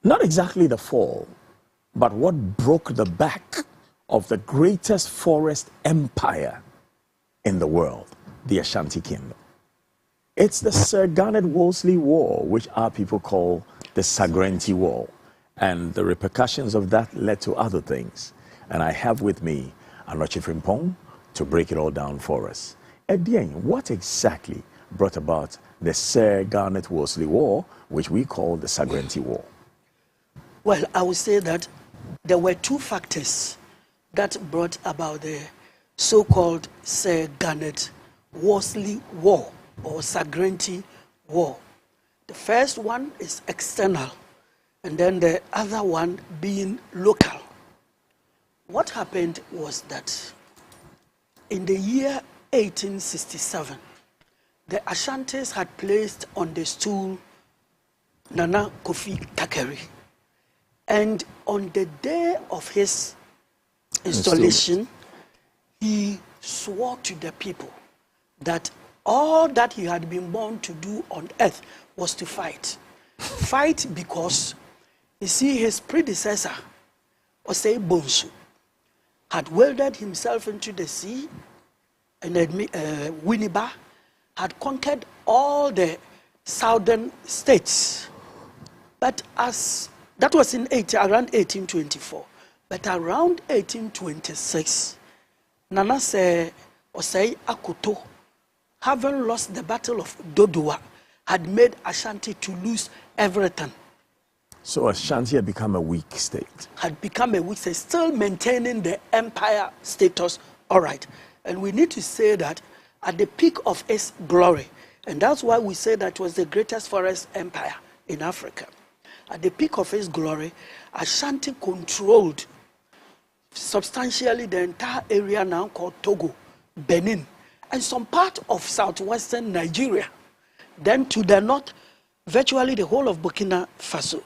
Not exactly the fall, but what broke the back of the greatest forest empire in the world, the Ashanti Kingdom. It's the Sir Garnet Wolseley War, which our people call the Sagrenti War. And the repercussions of that led to other things. And I have with me Anoche Frimpong to break it all down for us. Edieng, what exactly brought about the Sir Garnet Wolseley War, which we call the Sagrenti War? Well, I would say that there were two factors that brought about the so-called Sir Garnet Wolseley War or Sagrenti War. The first one is external, and then the other one being local. What happened was that in the year 1867, the Ashantis had placed on the stool Nana Kofi Kakeri. And on the day of his installation, he swore to the people that all that he had been born to do on earth was to fight. Fight because, you see, his predecessor, Osei Bonsu, had welded himself into the sea, and Winneba had conquered all the southern states. But as that was in around 1824. But around 1826, Nana Osei Akoto, having lost the Battle of Dodowa, had made Ashanti to lose everything. So Ashanti had become a weak state. Had become a weak state, still maintaining the empire status, all right. And we need to say that at the peak of its glory, and that's why we say that it was the greatest forest empire in Africa. At the peak of its glory, Ashanti controlled substantially the entire area now called Togo, Benin, and some part of southwestern Nigeria. Then to the north, virtually the whole of Burkina Faso.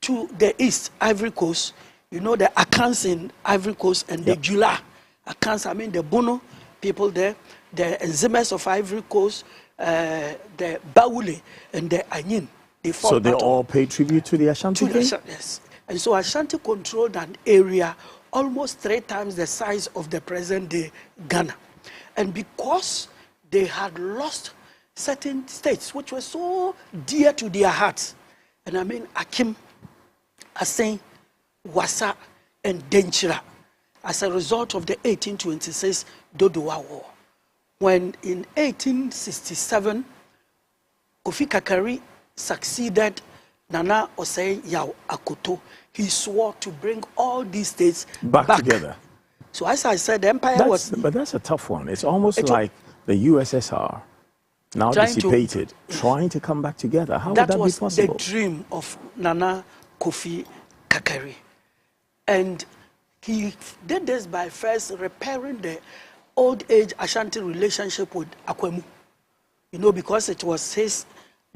To the east, Ivory Coast, you know, the Akans in Ivory Coast and the Jula. Akans, I mean the Bono people there, the Nzemes of Ivory Coast, the Baoulé and the Anyin. So they all pay tribute to the Ashanti King? Yes. And so Ashanti controlled an area almost 3 times the size of the present-day Ghana. And because they had lost certain states which were so dear to their hearts, and I mean Akim, Asen, Wassa, and Denchira, as a result of the 1826 Dodowa War. When in 1867, Kofi Kakari succeeded Nana Osei Yaw Akoto, he swore to bring all these states back together. So as I said, the empire was... But that's a tough one. It's almost like the USSR, now dissipated, trying to come back together. How would that be possible? That was the dream of Nana Kofi Kakari. And he did this by first repairing the old age Ashanti relationship with Akwemu. You know, because it was his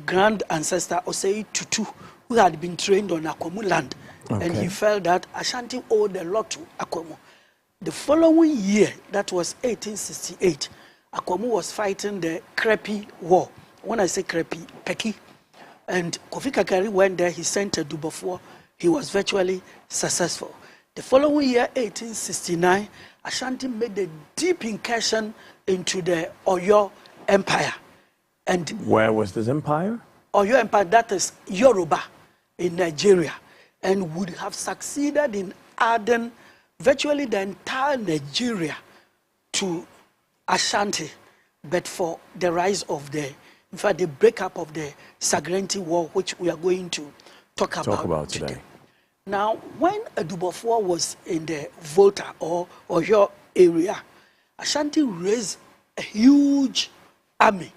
grand ancestor Osei Tutu who had been trained on Akwemu land. Okay. And he felt that Ashanti owed a lot to Akwemu. The following year, that was 1868, Akwemu was fighting the Krepi War. When I say Krepi, Peki. And Kofi Kakari went there, he sent a Dubofour. He was virtually successful. The following year, 1869, Ashanti made a deep incursion into the Oyo Empire. And where was this empire? Oyo Empire, that is Yoruba in Nigeria, and would have succeeded in adding virtually the entire Nigeria to Ashanti, but for the rise of the, in fact, the breakup of the Sagrenti War, which we are going to talk about today. Now, when Dubofour was in the Volta or Oyo area, Ashanti raised a huge army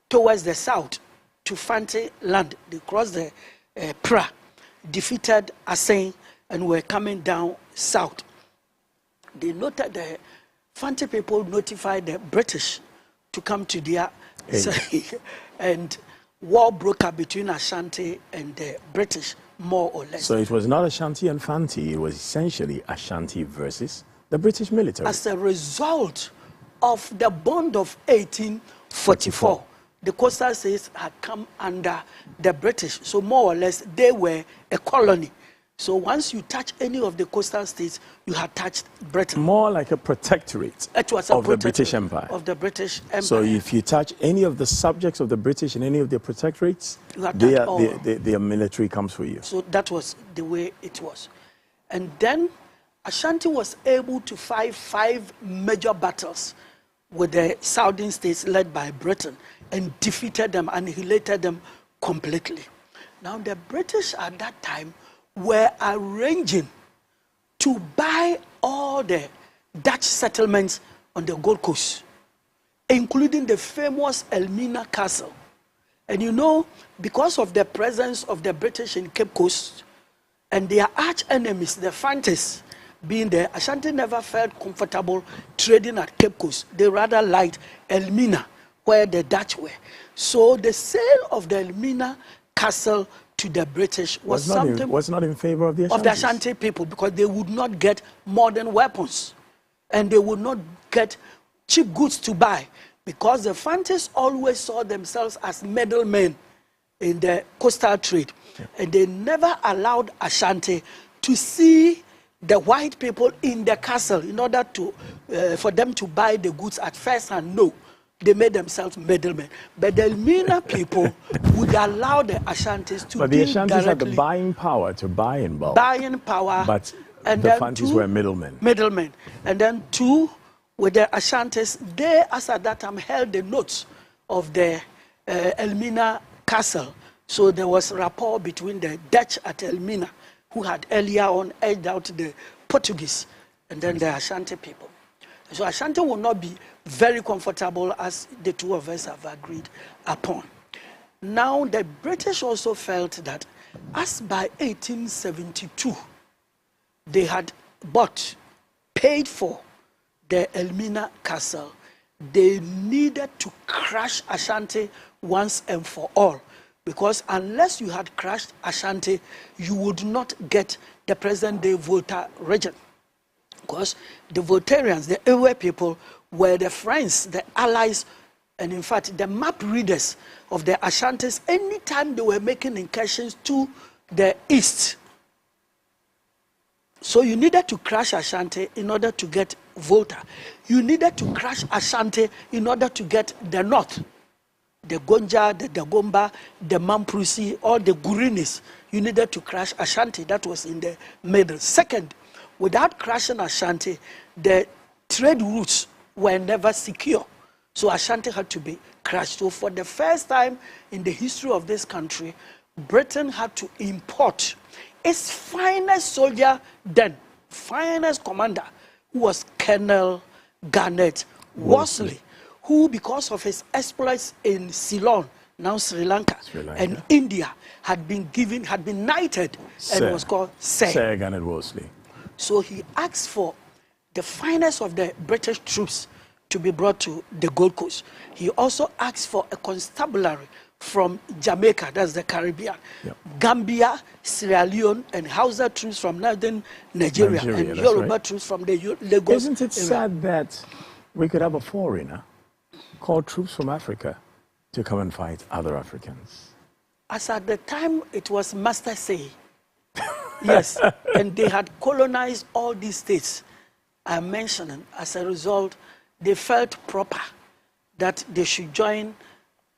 towards the south to Fante land. They crossed the Pra, defeated Asen, and were coming down south. They noted the Fante people notified the British to come to their and war broke out between Ashanti and the British, more or less. So it was not Ashanti and Fanti, it was essentially Ashanti versus the British military. As a result of the bond of 1844, the coastal states had come under the British. So more or less, they were a colony. So once you touch any of the coastal states, you had touched Britain. More like a protectorate of the British Empire. Of the British Empire. So if you touch any of the subjects of the British in any of their protectorates, their military comes for you. So that was the way it was. And then Ashanti was able to fight 5 major battles with the southern states led by Britain and defeated them, annihilated them completely. Now the British at that time were arranging to buy all the Dutch settlements on the Gold Coast, including the famous Elmina Castle. And you know, because of the presence of the British in Cape Coast and their arch enemies, the Fantis, being there, Ashanti never felt comfortable trading at Cape Coast. They rather liked Elmina, where the Dutch were. So the sale of the Elmina Castle to the British was not in favor of the Ashantis. Of the Ashanti people, because they would not get modern weapons and they would not get cheap goods to buy, because the Fantis always saw themselves as middlemen in the coastal trade. Yeah. And they never allowed Ashanti to see the white people in the castle in order to for them to buy the goods at first hand. No, they made themselves middlemen. But the Elmina people would allow the Ashantis to. But the Ashantis had the buying power to buy in bulk. Buying power. But and the Fantis were middlemen. Middlemen. And then two, with the Ashantis, they, as at that time, held the notes of the Elmina Castle. So there was rapport between the Dutch at Elmina, who had earlier on edged out the Portuguese, and then the Ashanti people. So Ashanti will not be very comfortable, as the two of us have agreed upon. Now, the British also felt that as by 1872, they had paid for the Elmina Castle, they needed to crush Ashanti once and for all. Because unless you had crushed Ashanti, you would not get the present-day Volta region. Because the Voltarians, the Ewe people, were the friends, the allies, and in fact, the map readers of the Ashantis anytime they were making incursions to the east. So you needed to crush Ashanti in order to get Volta. You needed to crush Ashanti in order to get the north. The Gonja, the Dagomba, the Mamprusi, all the Gurinis, you needed to crush Ashanti. That was in the middle. Second, without crushing Ashanti, the trade routes were never secure. So Ashanti had to be crushed. So for the first time in the history of this country, Britain had to import its finest soldier then, finest commander, who was Colonel Garnet Worsley, who, because of his exploits in Ceylon, now Sri Lanka, and India, had been knighted and was called Sir Garnet Worsley. So he asked for the finest of the British troops to be brought to the Gold Coast. He also asked for a constabulary from Jamaica, that's the Caribbean, Gambia, Sierra Leone, and Hausa troops from northern Nigeria and Yoruba troops from the Lagos. Isn't it sad that we could have a foreigner call troops from Africa to come and fight other Africans? As at the time, it was Master Say. Yes, and they had colonized all these states I'm mentioning. As a result, they felt proper that they should join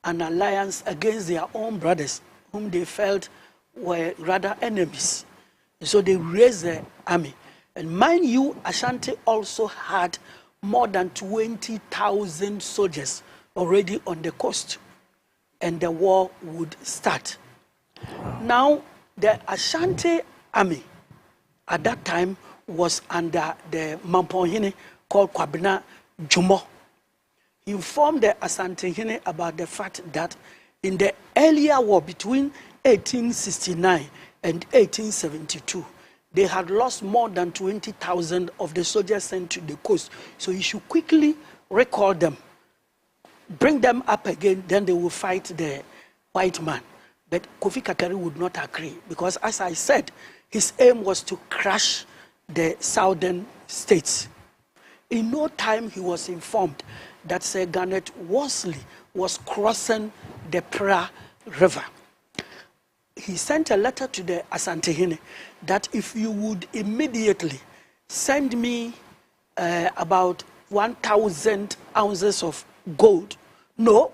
an alliance against their own brothers, whom they felt were rather enemies. And so they raised the army. And mind you, Ashanti also had more than 20,000 soldiers already on the coast, and the war would start. Now, the Ashanti army at that time was under the Mamponhene called Kwabena Jumo. He informed the Asantehene about the fact that in the earlier war between 1869 and 1872, they had lost more than 20,000 of the soldiers sent to the coast. So he should quickly recall them, bring them up again, then they will fight the white man. But Kofi Kakari would not agree, because as I said, his aim was to crush the southern states. In no time, he was informed that Sir Garnet Worsley was crossing the Pra River. He sent a letter to the Asantehene that if you would immediately send me about 1,000 ounces of gold. No,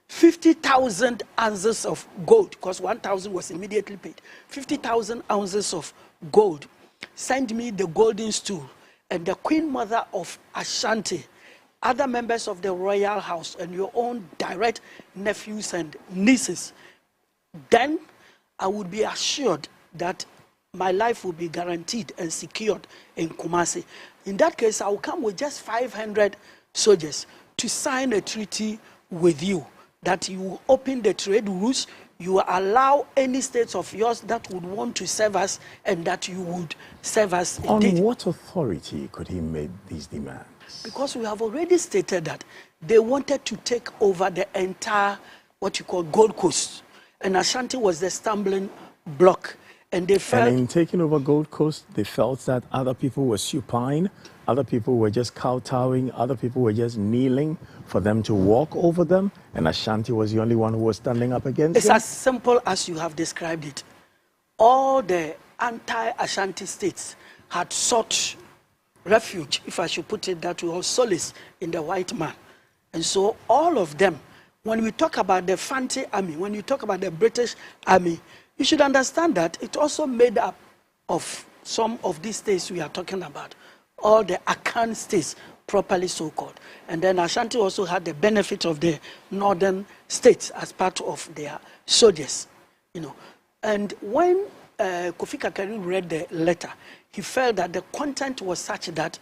50,000 ounces of gold, because 1,000 was immediately paid. 50,000 ounces of gold. Send me the golden stool, and the Queen Mother of Ashanti, other members of the royal house, and your own direct nephews and nieces. Then I would be assured that my life will be guaranteed and secured in Kumasi. In that case, I will come with just 500 soldiers to sign a treaty with you, that you will open the trade routes, you will allow any states of yours that would want to serve us, and that you would serve us indeed. On what authority could he make these demands? Because we have already stated that they wanted to take over the entire, what you call, Gold Coast. And Ashanti was the stumbling block. And they felt... And in taking over Gold Coast, they felt that other people were supine, other people were just kowtowing, other people were just kneeling for them to walk over them, and Ashanti was the only one who was standing up against It's them? as simple as you have described it. All the anti-Ashanti states had sought refuge, if I should put it that way, or solace in the white man. And so all of them, when we talk about the Fanti army, when you talk about the British army, you should understand that it also made up of some of these states we are talking about, all the Akan states, properly so-called. And then Ashanti also had the benefit of the northern states as part of their soldiers, you know. And when Kofi Kakari read the letter, he felt that the content was such that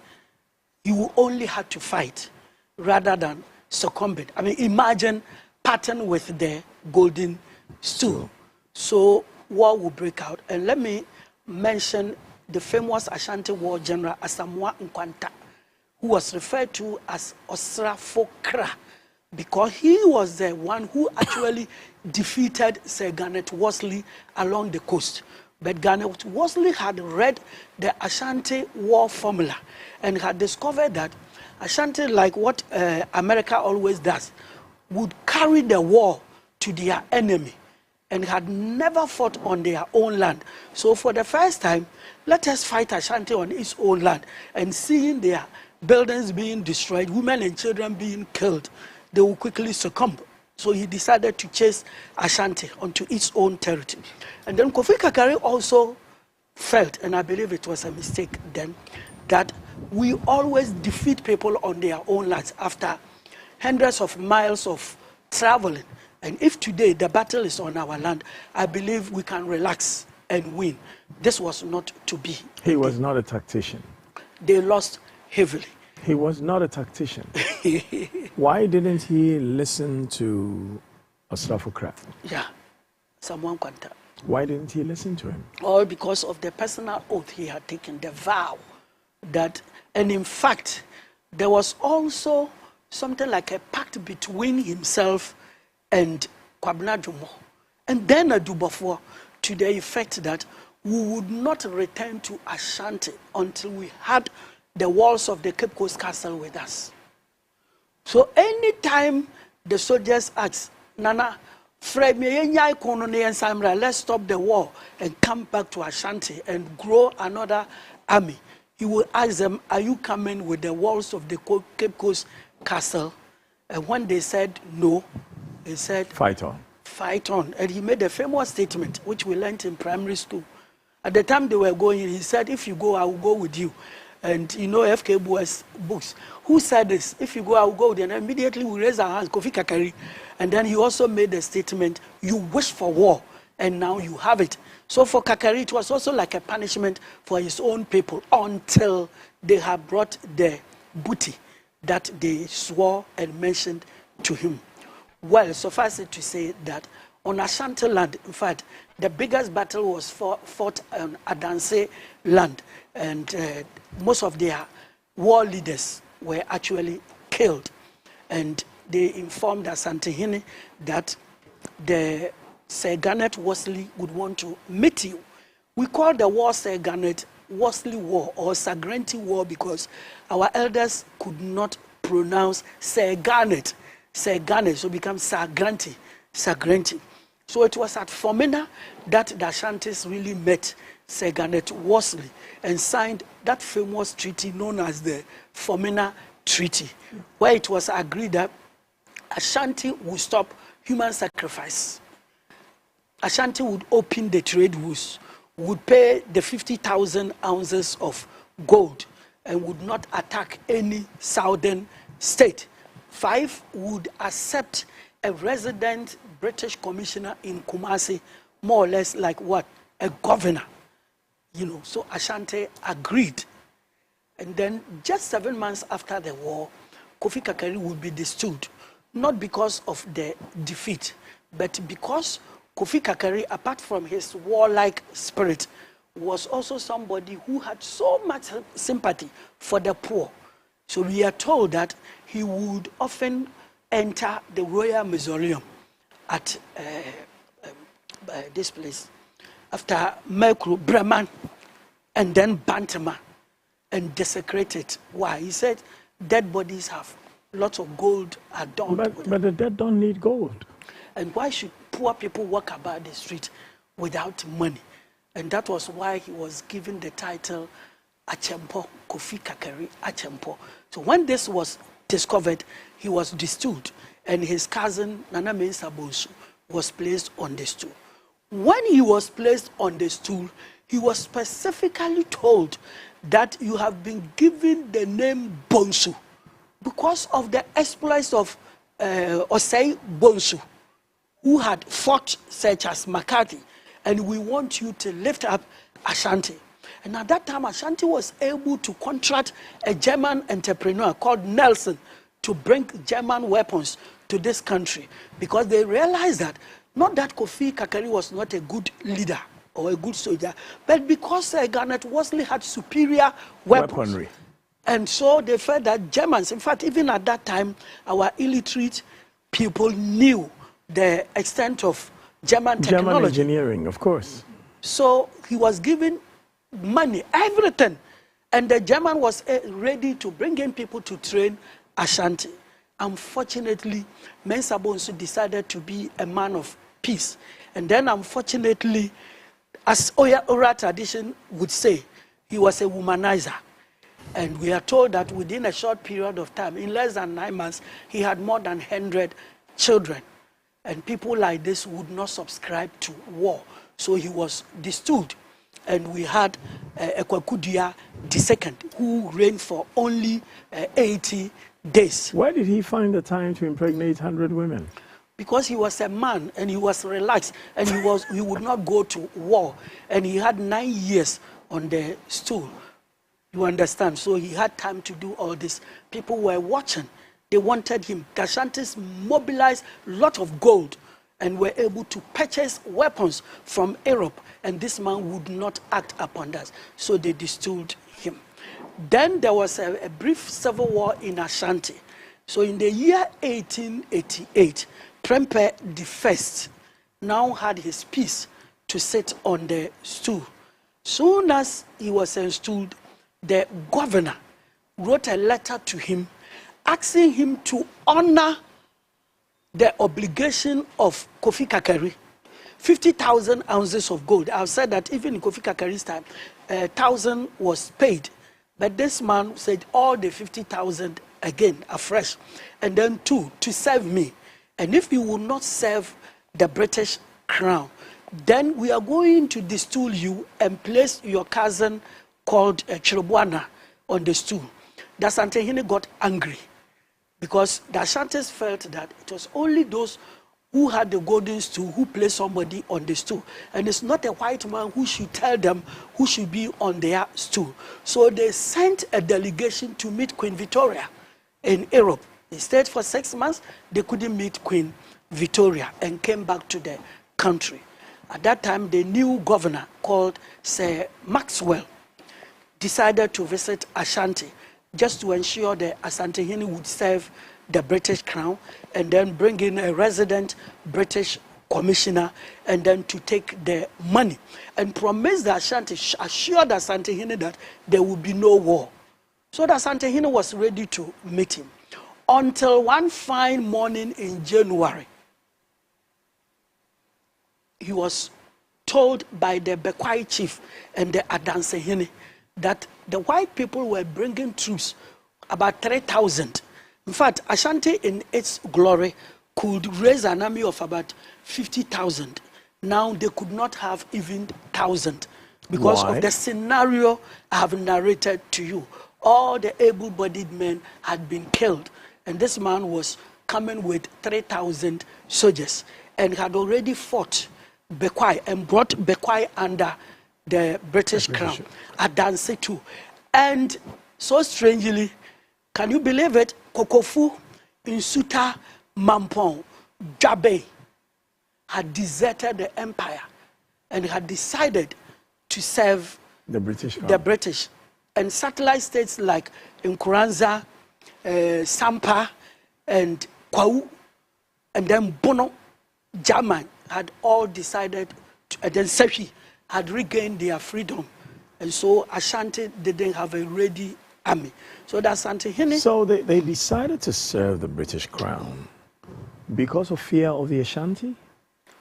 you only had to fight rather than succumbing. I mean, imagine pattern with the golden stool. So war will break out. And let me mention the famous Ashanti War General Asamoah Nkwanta, who was referred to as Osra Fokra, because he was the one who actually defeated Sir Garnet Worsley along the coast. But Garnet Worsley had read the Ashanti war formula and had discovered that Ashanti, like what America always does, would carry the war to their enemy and had never fought on their own land. So for the first time, let us fight Ashanti on its own land. And seeing their buildings being destroyed, women and children being killed, they will quickly succumb. So he decided to chase Ashanti onto its own territory. And then Kofi Kakari also felt, and I believe it was a mistake then, that we always defeat people on their own lands after hundreds of miles of traveling. And if today the battle is on our land, I believe we can relax and win. This was not to be. He was not a tactician. They lost heavily. He was not a tactician. Why didn't he listen to Osrafo? Yeah, someone contact. Why didn't he listen to him? All because of the personal oath he had taken, the vow that, and in fact, there was also something like a pact between himself and Kwabena Dumo, and then a Dubofo, to the effect that we would not return to Ashanti until we had the walls of the Cape Coast Castle with us. So anytime the soldiers asked, Nana, let's stop the war and come back to Ashanti and grow another army, he would ask them, are you coming with the walls of the Cape Coast Castle? And when they said no, he said, fight on. Fight on. And he made a famous statement, which we learned in primary school. At the time they were going, he said, if you go, I will go with you. And you know F.K. Bua's books. Who said this? If you go, I will go with you. And immediately we raised our hands, Kofi Kakari. And then he also made the statement, you wish for war, and now you have it. So for Kakari, it was also like a punishment for his own people until they had brought the booty that they swore and mentioned to him. Well, suffice it to say that on Ashanti land, in fact, the biggest battle was fought on Adanse land, and most of their war leaders were actually killed. And they informed Asantehene that the Sir Garnet Worsley would want to meet you. We call the war Sir Garnet Worsley War or Sagrenti War because our elders could not pronounced Sir Garnet. Sir Garnet, so becomes Sir Granty. Sir Granty. So it was at Fomena that the Ashantis really met Sir Garnet Worsley and signed that famous treaty known as the Fomena Treaty, where it was agreed that Ashanti would stop human sacrifice. Ashanti would open the trade routes, would pay the 50,000 ounces of gold, and would not attack any southern state. 5, would accept a resident British commissioner in Kumasi, more or less like what? A governor. You know, so Ashanti agreed. And then just 7 months after the war, Kofi Kakari would be distilled, not because of the defeat, but because Kofi Kakari, apart from his warlike spirit, was also somebody who had so much sympathy for the poor. So we are told that he would often enter the Royal Mausoleum at this place, after Merkuru, Bremen, and then Bantama, and desecrate it. Why? He said dead bodies have lots of gold adorned. But the dead don't need gold. And why should poor people walk about the street without money? And that was why he was given the title Achempo, Kofi Kakari Achempo. So when this was discovered, he was distilled, and his cousin Nana Mensah Bonsu was placed on the stool. When he was placed on the stool, he was specifically told that you have been given the name Bonsu because of the exploits of Osei Bonsu, who had fought such as McCarthy, and we want you to lift up Ashanti. And at that time, Ashanti was able to contract a German entrepreneur called Nelson to bring German weapons to this country, because they realized that not that Kofi Kakari was not a good leader or a good soldier, but because Garnet Worsley had superior weaponry. And so they felt that Germans, in fact, even at that time, our illiterate people knew the extent of German technology. German engineering, of course. So he was given money, everything. And the German was ready to bring in people to train Ashanti. Unfortunately, Mensah Bonsu decided to be a man of peace. And then unfortunately, as oral tradition would say, he was a womanizer. And we are told that within a short period of time, in less than 9 months, he had more than 100 children. And people like this would not subscribe to war. So he was distilled. And we had Ekwakudia II, who reigned for only 80 days. Why did he find the time to impregnate 100 women? Because he was a man and he was relaxed, and he would not go to war. And he had 9 years on the stool. You understand? So he had time to do all this. People were watching. They wanted him. Ashantis mobilized a lot of gold and were able to purchase weapons from Europe. And this man would not act upon that. So they distilled him. Then there was a brief civil war in Ashanti. So in the year 1888, Prempeh I now had his peace to sit on the stool. Soon as he was installed, the governor wrote a letter to him asking him to honor the obligation of Kofi Kakari, 50,000 ounces of gold. I've said that even in Kofi Kakari's time, 1,000 was paid. But this man said all the 50,000 again afresh. And then 2, to serve me. And if you will not serve the British crown, then we are going to distill you and place your cousin called Chirobwana on the stool. The Asantehene got angry because the Ashantis felt that it was only those who had the golden stool who placed somebody on the stool. And it's not a white man who should tell them who should be on their stool. So they sent a delegation to meet Queen Victoria in Europe. They stayed for 6 months. They couldn't meet Queen Victoria and came back to the country. At that time, the new governor called Sir Maxwell decided to visit Ashanti just to ensure the Asantehene would serve the British crown and then bring in a resident British commissioner and then to take the money and promise the Ashanti, assure the Asantehene that there would be no war. So the Asantehene was ready to meet him. until one fine morning in January, he was told by the Bekwai chief and the Adansehene that the white people were bringing troops, about 3,000. In fact, Ashanti in its glory could raise an army of about 50,000. Now they could not have even 1,000 because Why? of the scenario I have narrated to you. All the able-bodied men had been killed, and this man was coming with 3,000 soldiers and had already fought Bekwai and brought Bekwai under the British crown, Adanse too. And so strangely, can you believe it? Kokofu, Insuta, Mampong, Jabe had deserted the empire and had decided to serve the British crown. The British. And satellite states like Nkuranza, Sampa, and Kwau, and then Bono, German, had all decided, and then Sefi had regained their freedom. And so Ashanti didn't have a ready army. So that's Asantehene. So they decided to serve the British crown because of fear of the Ashanti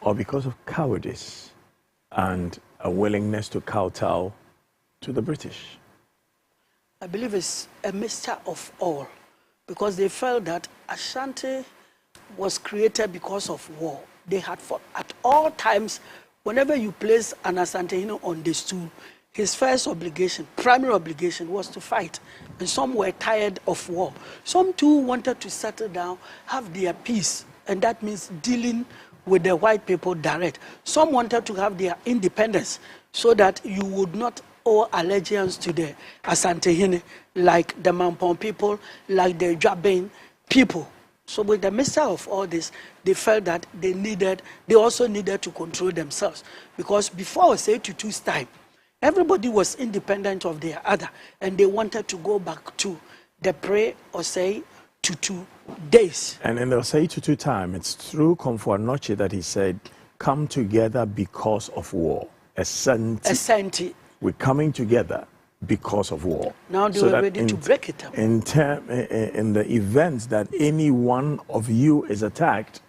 or because of cowardice and a willingness to kowtow to the British? I believe it's a mixture of all, because they felt that Ashanti was created because of war. They had fought at all times. Whenever you place an Asantehene on the stool, his first obligation, primary obligation, was to fight. And some were tired of war. Some too wanted to settle down, have their peace, and that means dealing with the white people direct. Some wanted to have their independence so that you would not owe allegiance to the Asantehene, like the Mampong people, like the Jabin people. So with the mixture of all this, they felt that they also needed to control themselves. Because before Osei-Tutu's time, everybody was independent of their other, and they wanted to go back to the pre-Osei-Tutu days. And in the Osei-Tutu time, it's through Komfo Anokye that he said, come together because of war. Asante. We're coming together because of war. Now they were ready to break it up. In the event that any one of you is attacked,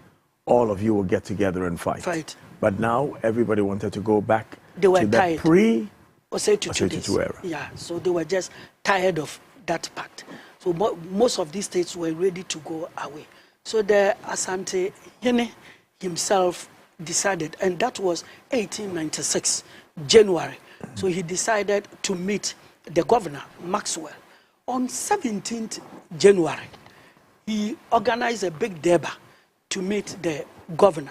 all of you will get together and fight. But now everybody wanted to go back to the pre-Osei-Tutu era. Yeah, so they were just tired of that pact. So most of these states were ready to go away. So the Asantehene himself decided, and that was 1896, January. So he decided to meet the governor, Maxwell. On 17th January, he organized a big deba to meet the governor.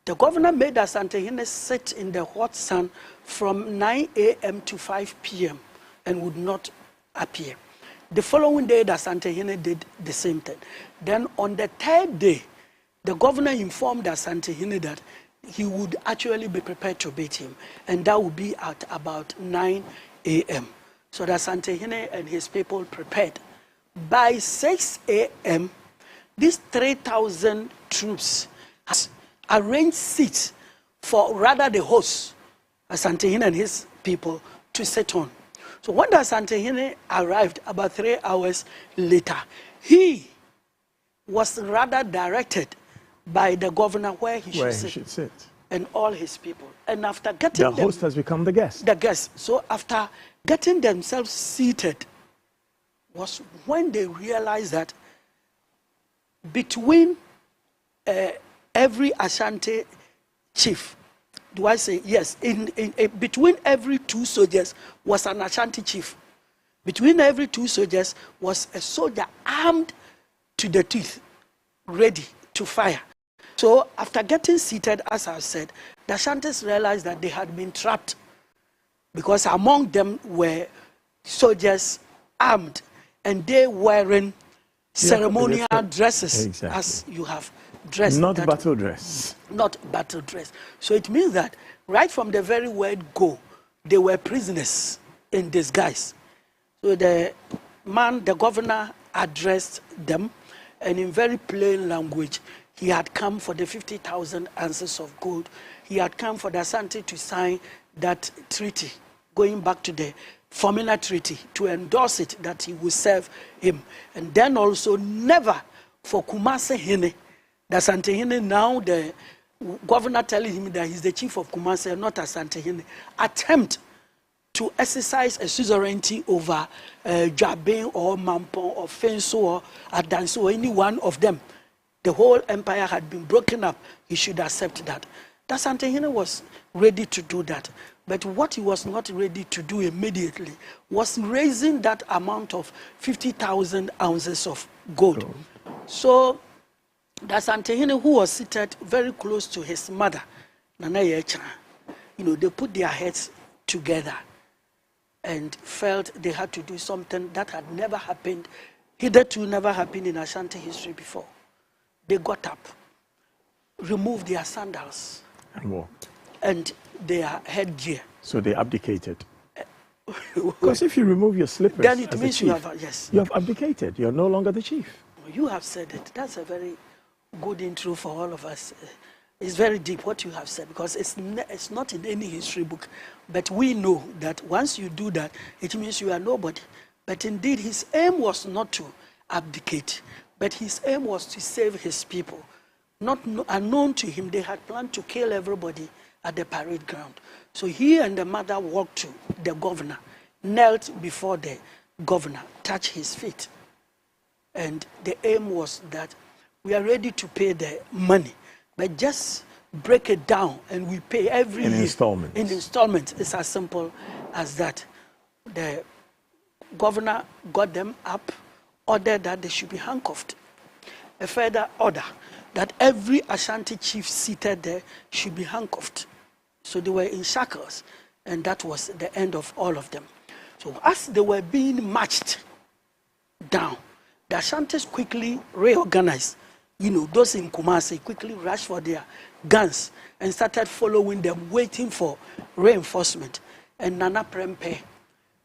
The governor made Asantehene sit in the hot sun from 9 a.m. to 5 p.m. and would not appear. The following day, the Asantehene did the same thing. Then on the third day, the governor informed the Asantehene that he would actually be prepared to beat him, and that would be at about 9 a.m. So the Asantehene and his people prepared. By 6 a.m., these 3,000 troops arranged seats for rather the host, Asantehene and his people, to sit on. So when the Asantehene arrived about 3 hours later, he was rather directed by the governor where he should sit. And all his people. And after getting the host has become the guest. The guest. So after getting themselves seated was when they realized that between every Ashanti chief, do I say yes? Between every two soldiers was an Ashanti chief. Between every two soldiers was a soldier armed to the teeth, ready to fire. So after getting seated, as I said, the Ashantis realized that they had been trapped, because among them were soldiers armed, and they wearing ceremonial dresses, as you have dressed. Not battle dress. Not battle dress. So it means that right from the very word go, they were prisoners in disguise. So the governor addressed them, and in very plain language, he had come for the 50,000 ounces of gold. He had come for the Asante to sign that treaty, going back to the Formula Treaty to endorse it that he would serve him. And then also never for Kumasi Hine, the Asante Hine now the governor telling him that he's the chief of Kumasi and not Asante Hine, attempt to exercise a suzerainty over Jabin or Mampon or Fenso or Adanso or any one of them. The whole empire had been broken up. He should accept that. The Asante Hine was ready to do that. But what he was not ready to do immediately was raising that amount of 50,000 ounces of gold. So the Asante Hine, who was seated very close to his mother, Nana Yecha, they put their heads together and felt they had to do something that had never happened, hitherto never happened in Ashanti history before. They got up, removed their sandals, and walked. And their headgear. So they abdicated. Because if you remove your slippers, then it means chief, you have, yes. You have abdicated. You're no longer the chief. You have said it. That's a very good intro for all of us. It's very deep what you have said, because it's not in any history book. But we know that once you do that, it means you are nobody. But indeed, his aim was not to abdicate, but his aim was to save his people. Not unknown to him, they had planned to kill everybody at the parade ground. So he and the mother walked to the governor, knelt before the governor, touched his feet. And the aim was that we are ready to pay the money, but just break it down and we pay every year. Installments. In installments. It's as simple as that. The governor got them up, ordered that they should be handcuffed. A further order that every Ashanti chief seated there should be handcuffed. So they were in shackles, and that was the end of all of them. So as they were being marched down, the Ashantis quickly reorganized. Those in Kumasi quickly rushed for their guns and started following them, waiting for reinforcement. And Nana Prempe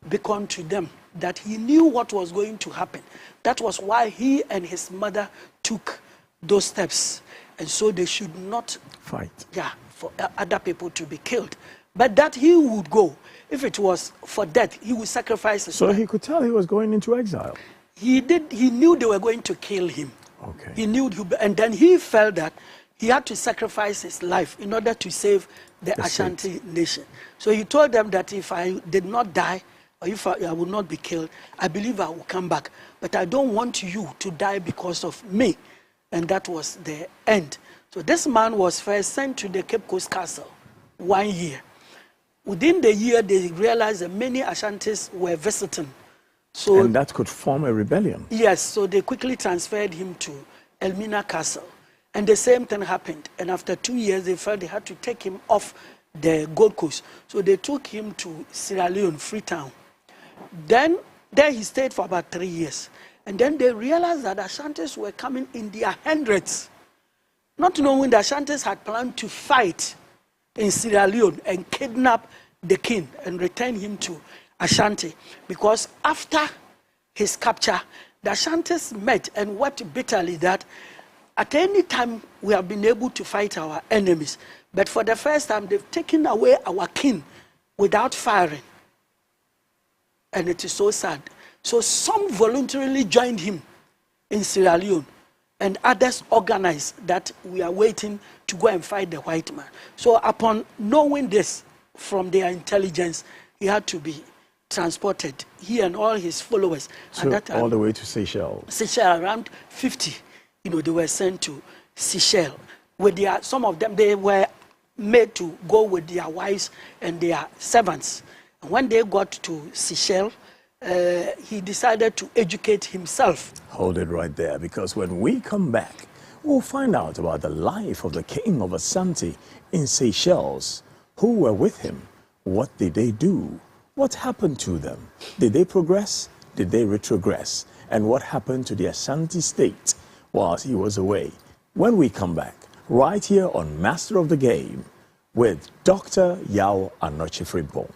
beckoned to them that he knew what was going to happen. That was why he and his mother took those steps. And so they should not fight. Yeah, for other people to be killed. But that he would go. If it was for death, he would sacrifice his life. So he could tell he was going into exile. He knew they were going to kill him. Okay. He knew, and then he felt that he had to sacrifice his life in order to save the Ashanti nation. So he told them that if I did not die, or if I would not be killed, I believe I will come back. But I don't want you to die because of me. And that was the end. So this man was first sent to the Cape Coast Castle 1 year. Within the year, they realized that many Ashantis were visiting. So, and that could form a rebellion. Yes, so they quickly transferred him to Elmina Castle. And the same thing happened. And after 2 years, they felt they had to take him off the Gold Coast. So they took him to Sierra Leone, Freetown. Then there he stayed for about 3 years. And then they realized that Ashantis were coming in their hundreds. Not knowing the Ashantis had planned to fight in Sierra Leone and kidnap the king and return him to Ashanti. Because after his capture, the Ashantis met and wept bitterly that at any time we have been able to fight our enemies. But for the first time, they've taken away our king without firing. And it is so sad. So some voluntarily joined him in Sierra Leone, and others organized that we are waiting to go and fight the white man. So upon knowing this from their intelligence, he had to be transported, he and all his followers. So at that time, all the way to Seychelles. Seychelles, around 50, they were sent to Seychelles. With some of them, they were made to go with their wives and their servants. And when they got to Seychelles, he decided to educate himself. Hold it right there, because when we come back, we'll find out about the life of the king of Asante in Seychelles. Who were with him? What did they do? What happened to them? Did they progress? Did they retrogress? And what happened to the Ashanti state whilst he was away? When we come back, right here on Master of the Game with Dr. Yao Anoche Frimpong.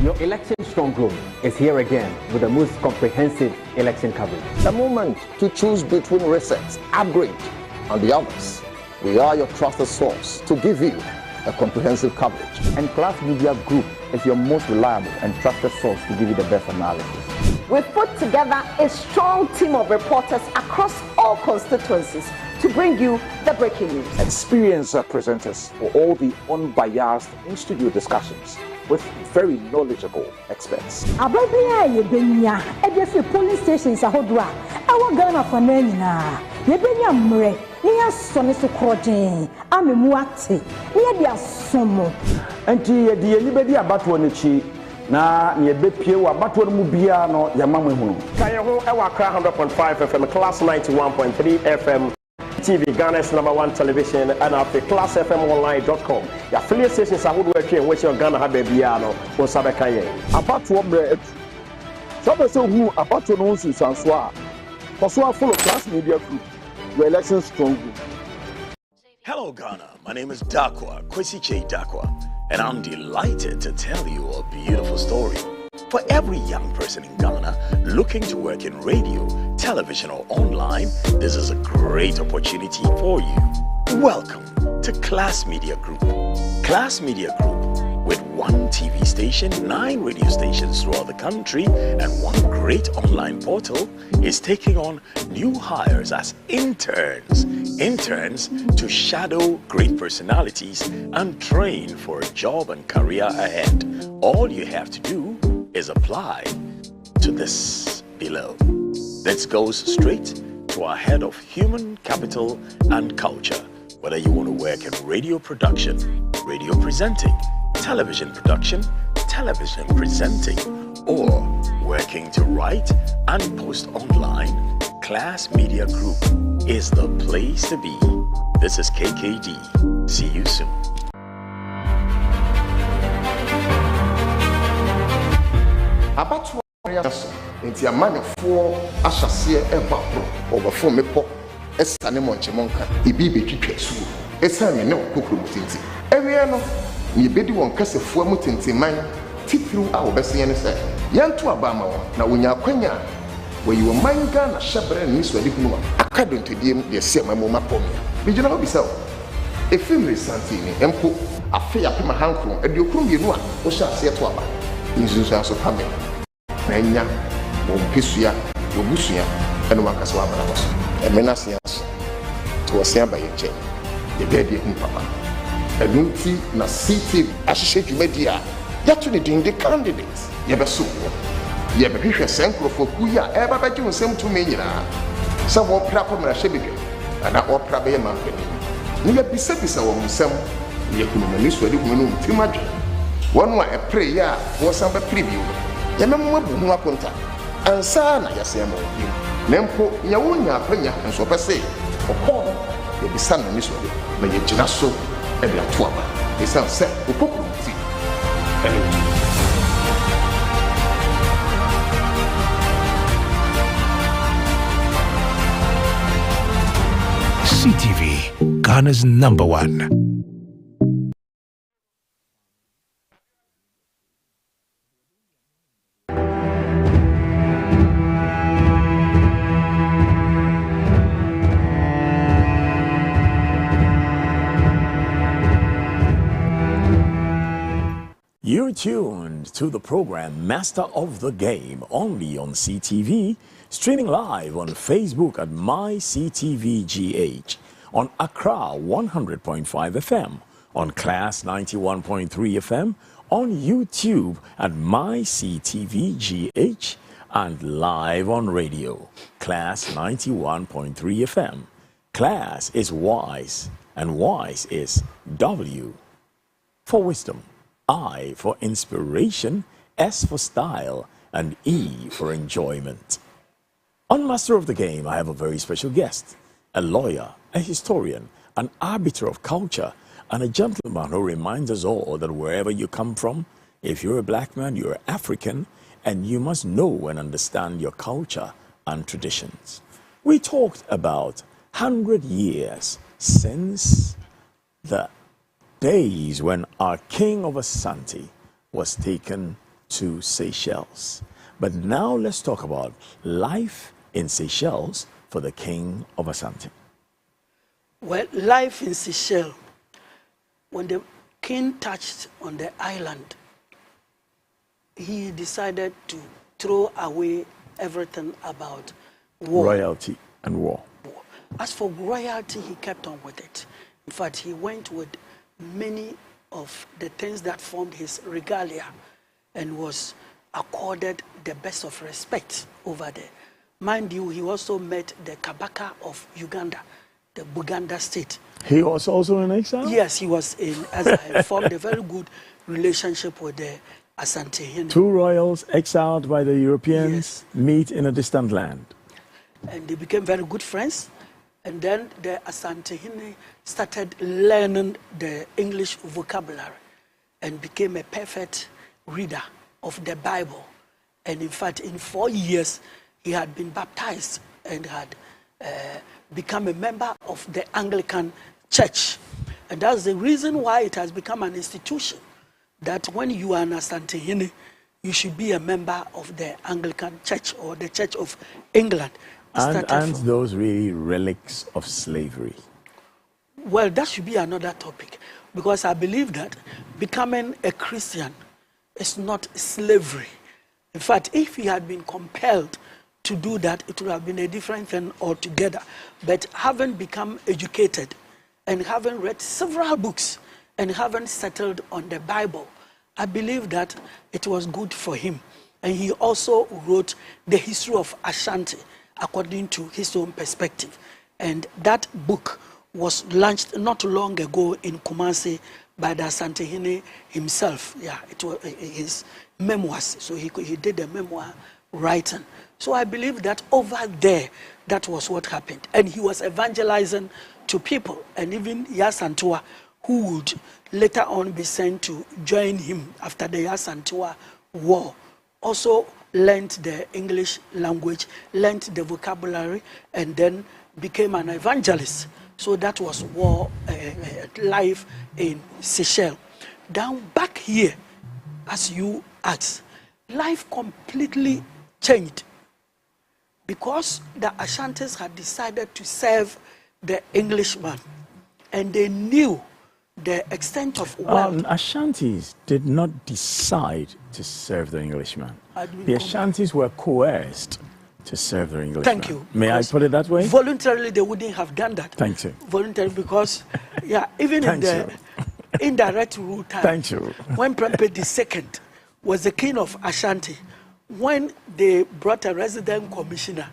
Your election stronghold is here again with the most comprehensive election coverage. The moment to choose between research, upgrade, and the others. We are your trusted source to give you a comprehensive coverage. And Class Media Group is your most reliable and trusted source to give you the best analysis. We've put together a strong team of reporters across all constituencies to bring you the breaking news. Experienced presenters for all the unbiased in-studio discussions with very knowledgeable experts. Ababia yebenya edefi polling stations ahodwa ewo Ghana for na yebenya mre ni asone so krojen amemu ate ni de asomo Enti yedi yenibedi abato nechi na ne bepie wa abato mu bia no yamamwe hunu. Kaye ho ewa Accra 100.5 FM, Class 91.3 FM. TV, Ghana's #1 television, and after classfmonline.com. Your affiliate stations are working in which your Ghana have a piano or Sabakaye. About to bread. Some say who about to know Sanswa. Pasua full of Class Media Group. Your election strong group. Hello, Ghana. My name is Dakwa, Kwesi J. Dakwa, and I'm delighted to tell you a beautiful story. For every young person in Ghana looking to work in radio, television, or online, this is a great opportunity for you. Welcome to Class Media Group. Class Media Group, with 1 TV station, 9 radio stations throughout the country, and 1 great online portal, is taking on new hires as interns. Interns to shadow great personalities and train for a job and career ahead. All you have to do is apply to this below. Let's go straight to our head of human capital and culture. Whether you want to work in radio production, radio presenting, television production, television presenting, or working to write and post online, Class Media Group is the place to be. This is KKD. See you soon. About nti amane fo ahyase eba pro obafo mepo esane monchemonka ibi betwitwa su esane ne kokoro mutinti ewie no ni bedi won kasefo mutinti man tipiru a obese ne se yanto abama won na wonya akwanya wayiwo manga na hyebre ni so adihunu aka dontodiem de se amamu mapomia bigina ho bisa efim resanti ni empo afi apema hankro adiokrum yenu a wo hya ase to aba nzuzu aso pame Nanya, Wompisuya, Wobusuya, and Wakaswa Bravos. And Menasias to a Samba Yache, the baby in Papa. A Nunti, na city, associate media, yatuning the candidates. Yabasu. Yabisha Sanko for Kuya, ever by you same to me. Some more proper Marashabi, and our Prabe Mountain. Near Bissabisa or some, Yakumaniswa, Timaji. One way a prayer was some preview. Yamama buhunwa konta ansa na yasema obi nempo nyawunya apanya nso pese okọ e bisa na niso de na yegina so e bia to aba bisa se opokuru ti CTV, Ghana's #1. You're tuned to the program Master of the Game, only on CTV, streaming live on Facebook at MyCTVGH, on Accra 100.5 FM, on Class 91.3 FM, on YouTube at MyCTVGH, and live on radio, Class 91.3 FM. Class is wise, and wise is W for wisdom, I for inspiration, S for style, and E for enjoyment. On Master of the Game, I have a very special guest, a lawyer, a historian, an arbiter of culture, and a gentleman who reminds us all that wherever you come from, if you're a black man, you're African, and you must know and understand your culture and traditions. We talked about 100 years since the days when our king of Asante was taken to Seychelles. But now let's talk about life in Seychelles for the king of Asante. Well, life in Seychelles, when the king touched on the island, he decided to throw away everything about war. Royalty and war. As for royalty, he kept on with it. In fact, he went with many of the things that formed his regalia and was accorded the best of respect over there. Mind you, he also met the Kabaka of Uganda, the Buganda state. He was also in exile? Yes, he was in exile. Formed a very good relationship with the Asante. Two royals exiled by the Europeans Yes. meet in a distant land. And they became very good friends. And then the Asante started learning the English vocabulary and became a perfect reader of the Bible. And in fact, in 4 years, he had been baptized and had become a member of the Anglican Church. And that's the reason why it has become an institution, that when you are an Asante, you should be a member of the Anglican Church or the Church of England. And those really relics of slavery. Well, that should be another topic, because I believe that becoming a Christian is not slavery. In fact, if he had been compelled to do that, it would have been a different thing altogether. But having become educated and having read several books and having settled on the Bible, I believe that it was good for him. And he also wrote the history of Ashanti according to his own perspective. And that book was launched not long ago in Kumasi by the Asante himself. Yeah, it was his memoirs. So he did the memoir writing. So I believe that over there, that was what happened. And he was evangelizing to people. And even Yasantua, who would later on be sent to join him after the Yasantua War, also learned the English language, learned the vocabulary, and then became an evangelist. So that was war life in Seychelles. Down back here, as you asked, life completely changed because the Ashantis had decided to serve the Englishman, and they knew the extent of wealth. Ashantis did not decide to serve the Englishman. The Ashantis were coerced to serve the Englishman. Thank you. May I put it that way? Voluntarily, they wouldn't have done that. Thank you. Voluntarily, because, yeah, even in the indirect rule time, thank you. When Prempeh II was the king of Ashanti, when they brought a resident commissioner,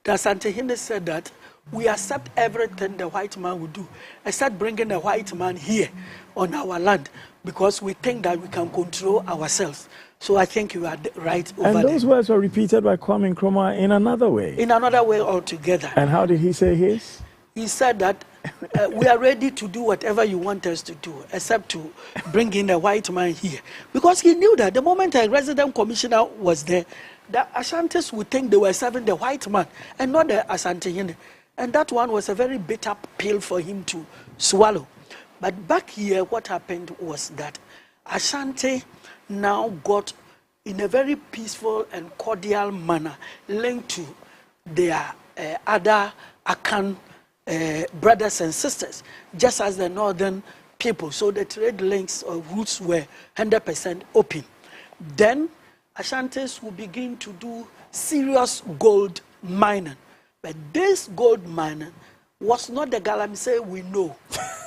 the Asante said that we accept everything the white man will do, except bringing the white man here on our land, because we think that we can control ourselves. So I think you are right over there. And those words were repeated by Kwame Nkrumah in another way. In another way altogether. And how did he say his? He said that we are ready to do whatever you want us to do, except to bring in a white man here. Because he knew that the moment a resident commissioner was there, the Ashantis would think they were serving the white man and not the Asante. And that one was a very bitter pill for him to swallow. But back here, what happened was that Ashanti now got, in a very peaceful and cordial manner, linked to their other Akan brothers and sisters, just as the northern people. So the trade links or routes were 100% open. Then Ashantis will begin to do serious gold mining. But this gold mining was not the galamsey we know.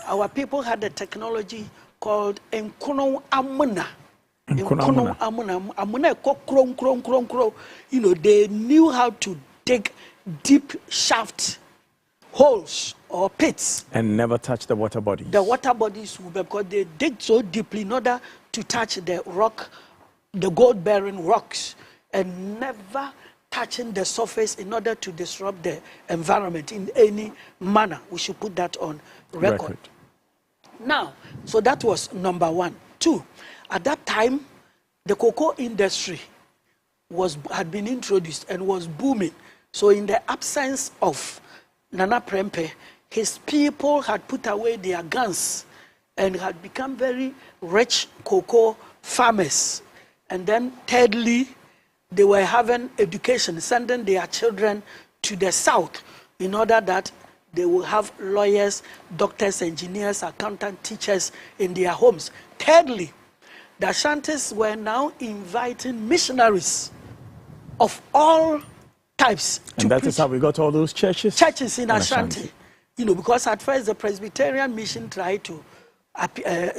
Our people had a technology called Nkono Amuna. Nkono Amuna. You know, they knew how to dig deep shaft holes or pits. And never touch the water bodies. The water bodies, because they dig so deeply in order to touch the rock, the gold-bearing rocks, and never touching the surface in order to disrupt the environment in any manner. We should put that on record. Now, so that was number one. Two, at that time, the cocoa industry had been introduced and was booming. So in the absence of Nana Prempeh, his people had put away their guns and had become very rich cocoa farmers. And then thirdly, they were having education, sending their children to the south in order that they will have lawyers, doctors, engineers, accountants, teachers in their homes. Thirdly, the Ashantis were now inviting missionaries of all types. And that is how we got all those churches? Churches in Ashanti. You know, because at first the Presbyterian mission tried to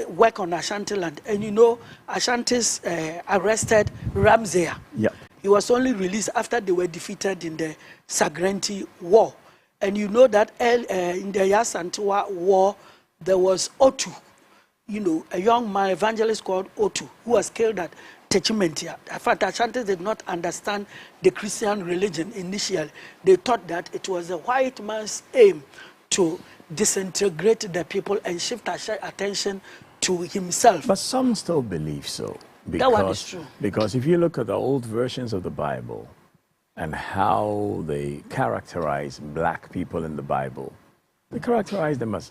work on Ashanti land. And you know, Ashantis arrested Ramsey. Yep. He was only released after they were defeated in the Sagrenti War. And you know that in the Yasantiwa War, there was Otu, you know, a young man, evangelist called Otu, who was killed at Techimentia. In fact, Ashantis did not understand the Christian religion initially. They thought that it was a white man's aim to disintegrate the people and shift attention to himself. But some still believe so. That one is true. Because if you look at the old versions of the Bible and how they characterize black people in the Bible, they characterize them as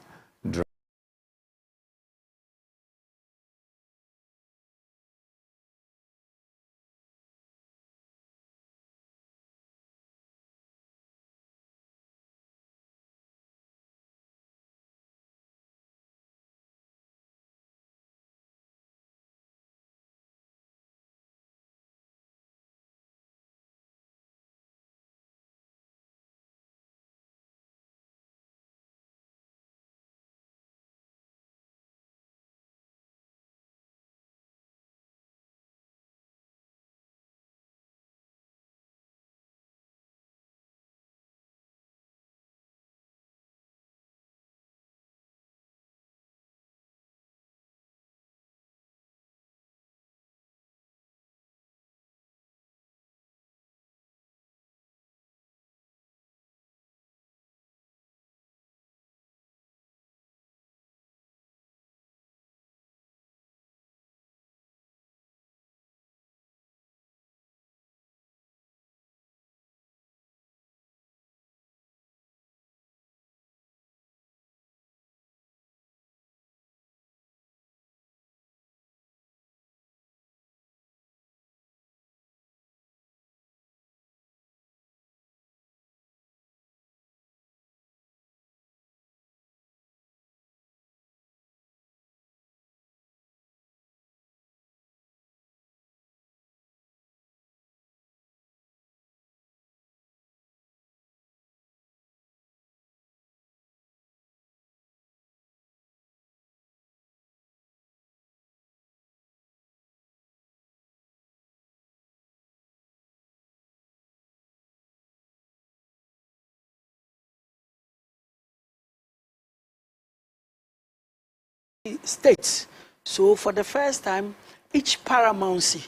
states. So for the first time, each paramountcy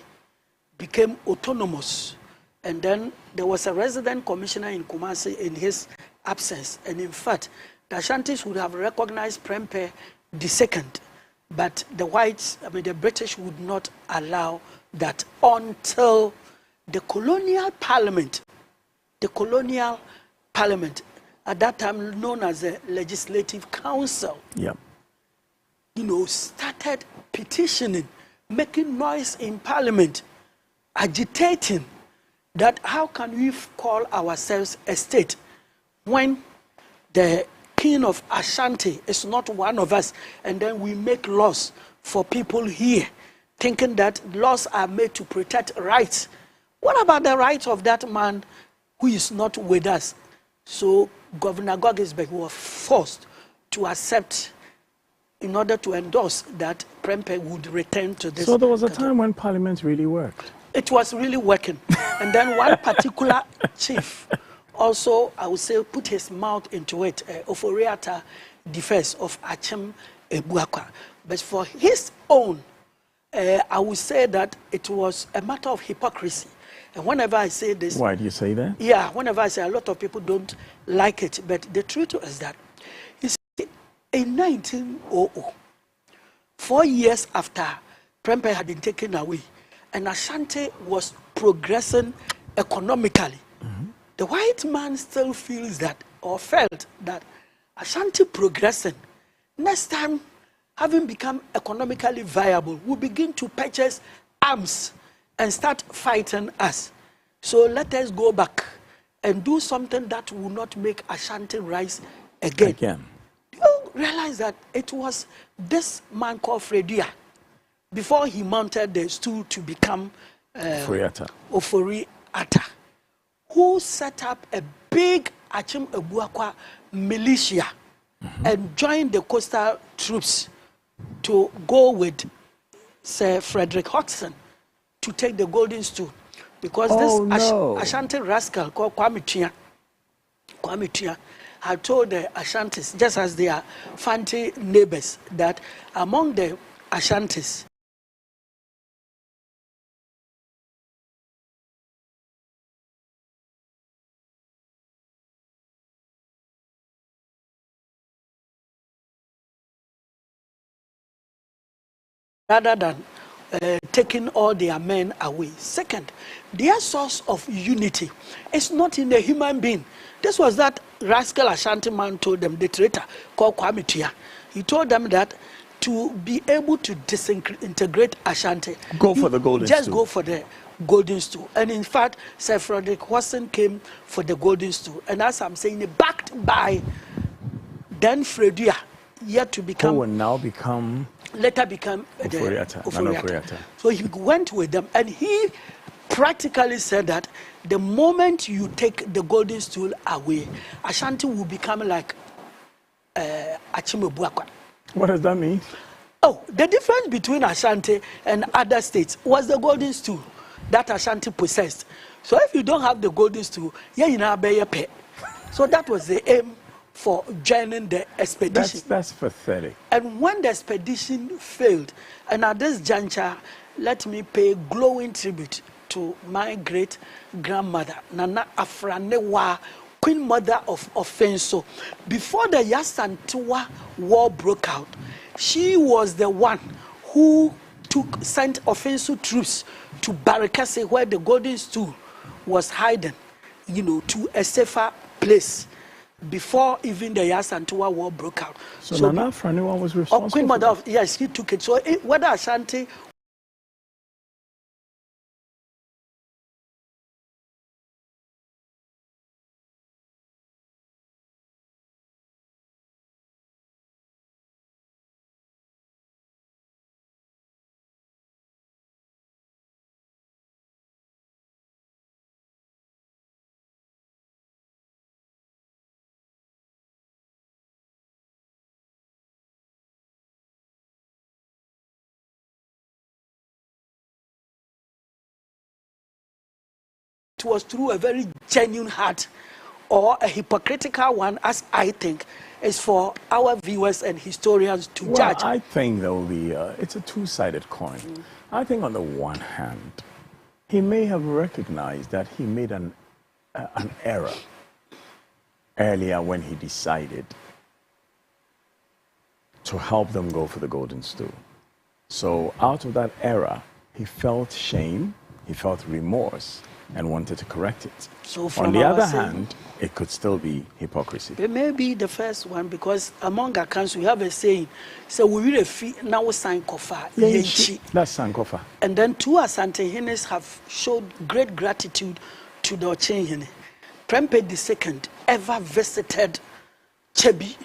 became autonomous. And then there was a resident commissioner in Kumasi in his absence. And in fact, the Ashantis would have recognized Prempeh II, but the whites, the British would not allow that until the colonial parliament, at that time known as the Legislative Council, yep, you know, started petitioning, making noise in parliament, agitating that how can we call ourselves a state when the king of Ashanti is not one of us, and then we make laws for people here, thinking that laws are made to protect rights. What about the rights of that man who is not with us? So Governor Gogisberg was forced to accept, in order to endorse that Prempeh would return to this. So there was a time when Parliament really worked. It was really working. And then one particular chief also, I would say, put his mouth into it, Oforiata the first of Achem Ebuakwa. But for his own, I would say that it was a matter of hypocrisy. And whenever I say this... Why do you say that? Yeah, whenever I say, a lot of people don't like it. But the truth is that, you see, in 1900, 4 years after Prempeh had been taken away, and Ashanti was progressing economically, the white man still feels that, or felt that, Ashanti progressing, next time, having become economically viable, will begin to purchase arms and start fighting us. So let us go back and do something that will not make Ashanti rise again. You realize that it was this man called Fredia, before he mounted the stool to become Ofori Atta, who set up a big Achim Ebuakwa militia and joined the coastal troops to go with Sir Frederick Hodgson to take the golden stool. Because this Ashanti rascal called Kwame Tua had told the Ashantis, just as they are Fanti neighbors, that among the Ashantis, rather than taking all their men away. Second, their source of unity is not in the human being. This was that rascal Ashanti man told them, the traitor called Kwame Tua. He told them that to be able to disintegrate Ashanti, go for the golden stool. And in fact, Sir Frederick Hodgson came for the golden stool. And as I'm saying, backed by then Fredia, yet to become, who will now become later become Ofori-Atta. So he went with them, and he practically said that the moment you take the golden stool away, Ashanti will become like Achim Ebuakwa. What does that mean? Oh, the difference between Ashanti and other states was the golden stool that Ashanti possessed. So if you don't have the golden stool, you know, pay. So that was the aim for joining the expedition. That's pathetic. And when the expedition failed, and at this juncture, let me pay glowing tribute to my great grandmother, Nana Afranewa, Queen Mother of Offenso. Before the Yasantua War broke out, she was the one who sent Offenso troops to Barakase, where the golden stool was hiding, you know, to a safer place, before even the Yasantua War broke out. So Nana Afranewa was responsible. Queen Mother of, yes, he took it. So whether Ashanti it was through a very genuine heart or a hypocritical one, as I think, is for our viewers and historians to judge. I think there will be, it's a two-sided coin. I think on the one hand, he may have recognized that he made an error earlier when he decided to help them go for the golden stool. So out of that error, he felt shame, he felt remorse, and wanted to correct it. So on the other hand, it could still be hypocrisy. It may be the first one, because among our country we have a saying, so we will now sign kofa. That's Sankofa. And then two Asante Hines have showed great gratitude to the Ochenhine. Prempeh II ever visited Chebi,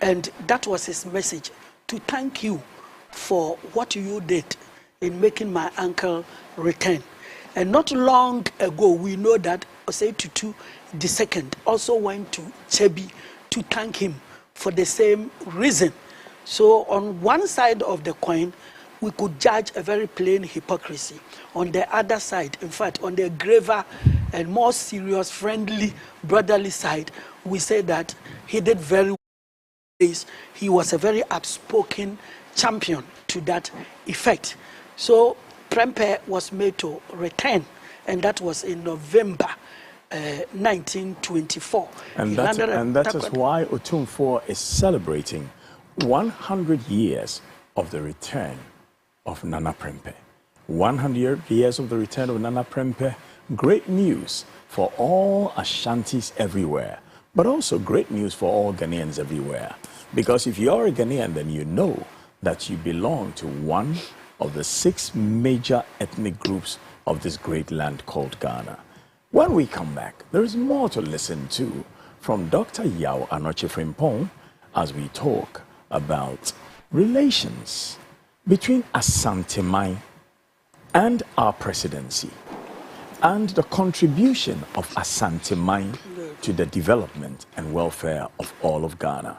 and that was his message, to thank you for what you did in making my uncle return. And not long ago, we know that Osei Tutu II also went to Chebi to thank him for the same reason. So on one side of the coin, we could judge a very plain hypocrisy. On the other side, in fact, on the graver and more serious, friendly, brotherly side, we say that he did very well. He was a very outspoken champion to that effect. So Prempeh was made to return, and that was in November 1924. And that is why Otumfuo is celebrating 100 years of the return of Nana Prempeh. 100 years of the return of Nana Prempeh. Great news for all Ashantis everywhere, but also great news for all Ghanaians everywhere. Because if you're a Ghanaian, then you know that you belong to one of the 6 major ethnic groups of this great land called Ghana. When we come back, there is more to listen to from Dr. Yao Anoche Frimpong as we talk about relations between Asante and our presidency and the contribution of Asante to the development and welfare of all of Ghana.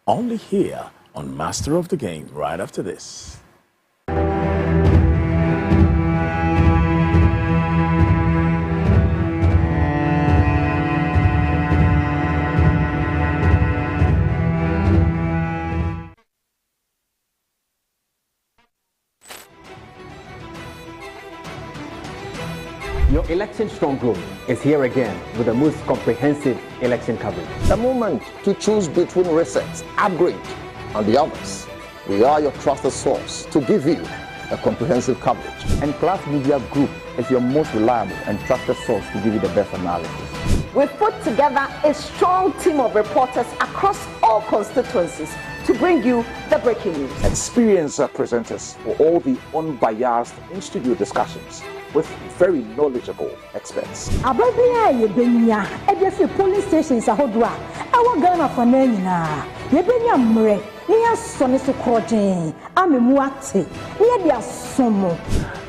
Only here on Master of the Game right after this. Your election stronghold is here again with the most comprehensive election coverage. The moment to choose between Reset, Upgrade, and the others. We are your trusted source to give you a comprehensive coverage. And Class Media Group is your most reliable and trusted source to give you the best analysis. We've put together a strong team of reporters across all constituencies to bring you the breaking news. Experienced presenters for all the unbiased in-studio discussions with very knowledgeable experts. Ababia yebenya edefi police stations ahodwa ewo Ghana for na nyina yebenya mre ni asone so krojen amemu ate ni ye asomo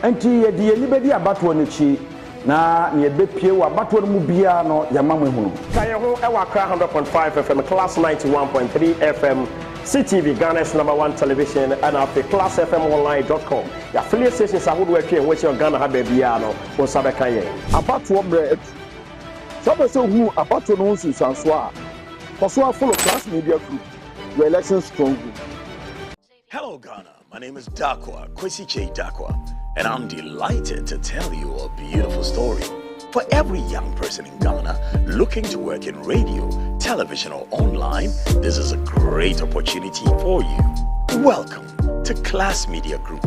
Enti ye de anibedi abato n'echi na ne bepie wa abato mu bia no yamamwe hunu. Kaye ho ewa Accra 100.5 FM, Class 91.3 FM, CTV, Ghana's #1 television, and our classfmonline.com. Your affiliate stations are who in which your Ghana have baby no for Sabekaye. Abato mbre sabe se hu abato no nsu sanso a koso follow Class Media Group, your election strong group. Hello Ghana, my name is Dakwa, Kwesi Che Dakwa, and I'm delighted to tell you a beautiful story. For every young person in Ghana looking to work in radio, television or online, this is a great opportunity for you. Welcome to Class Media Group.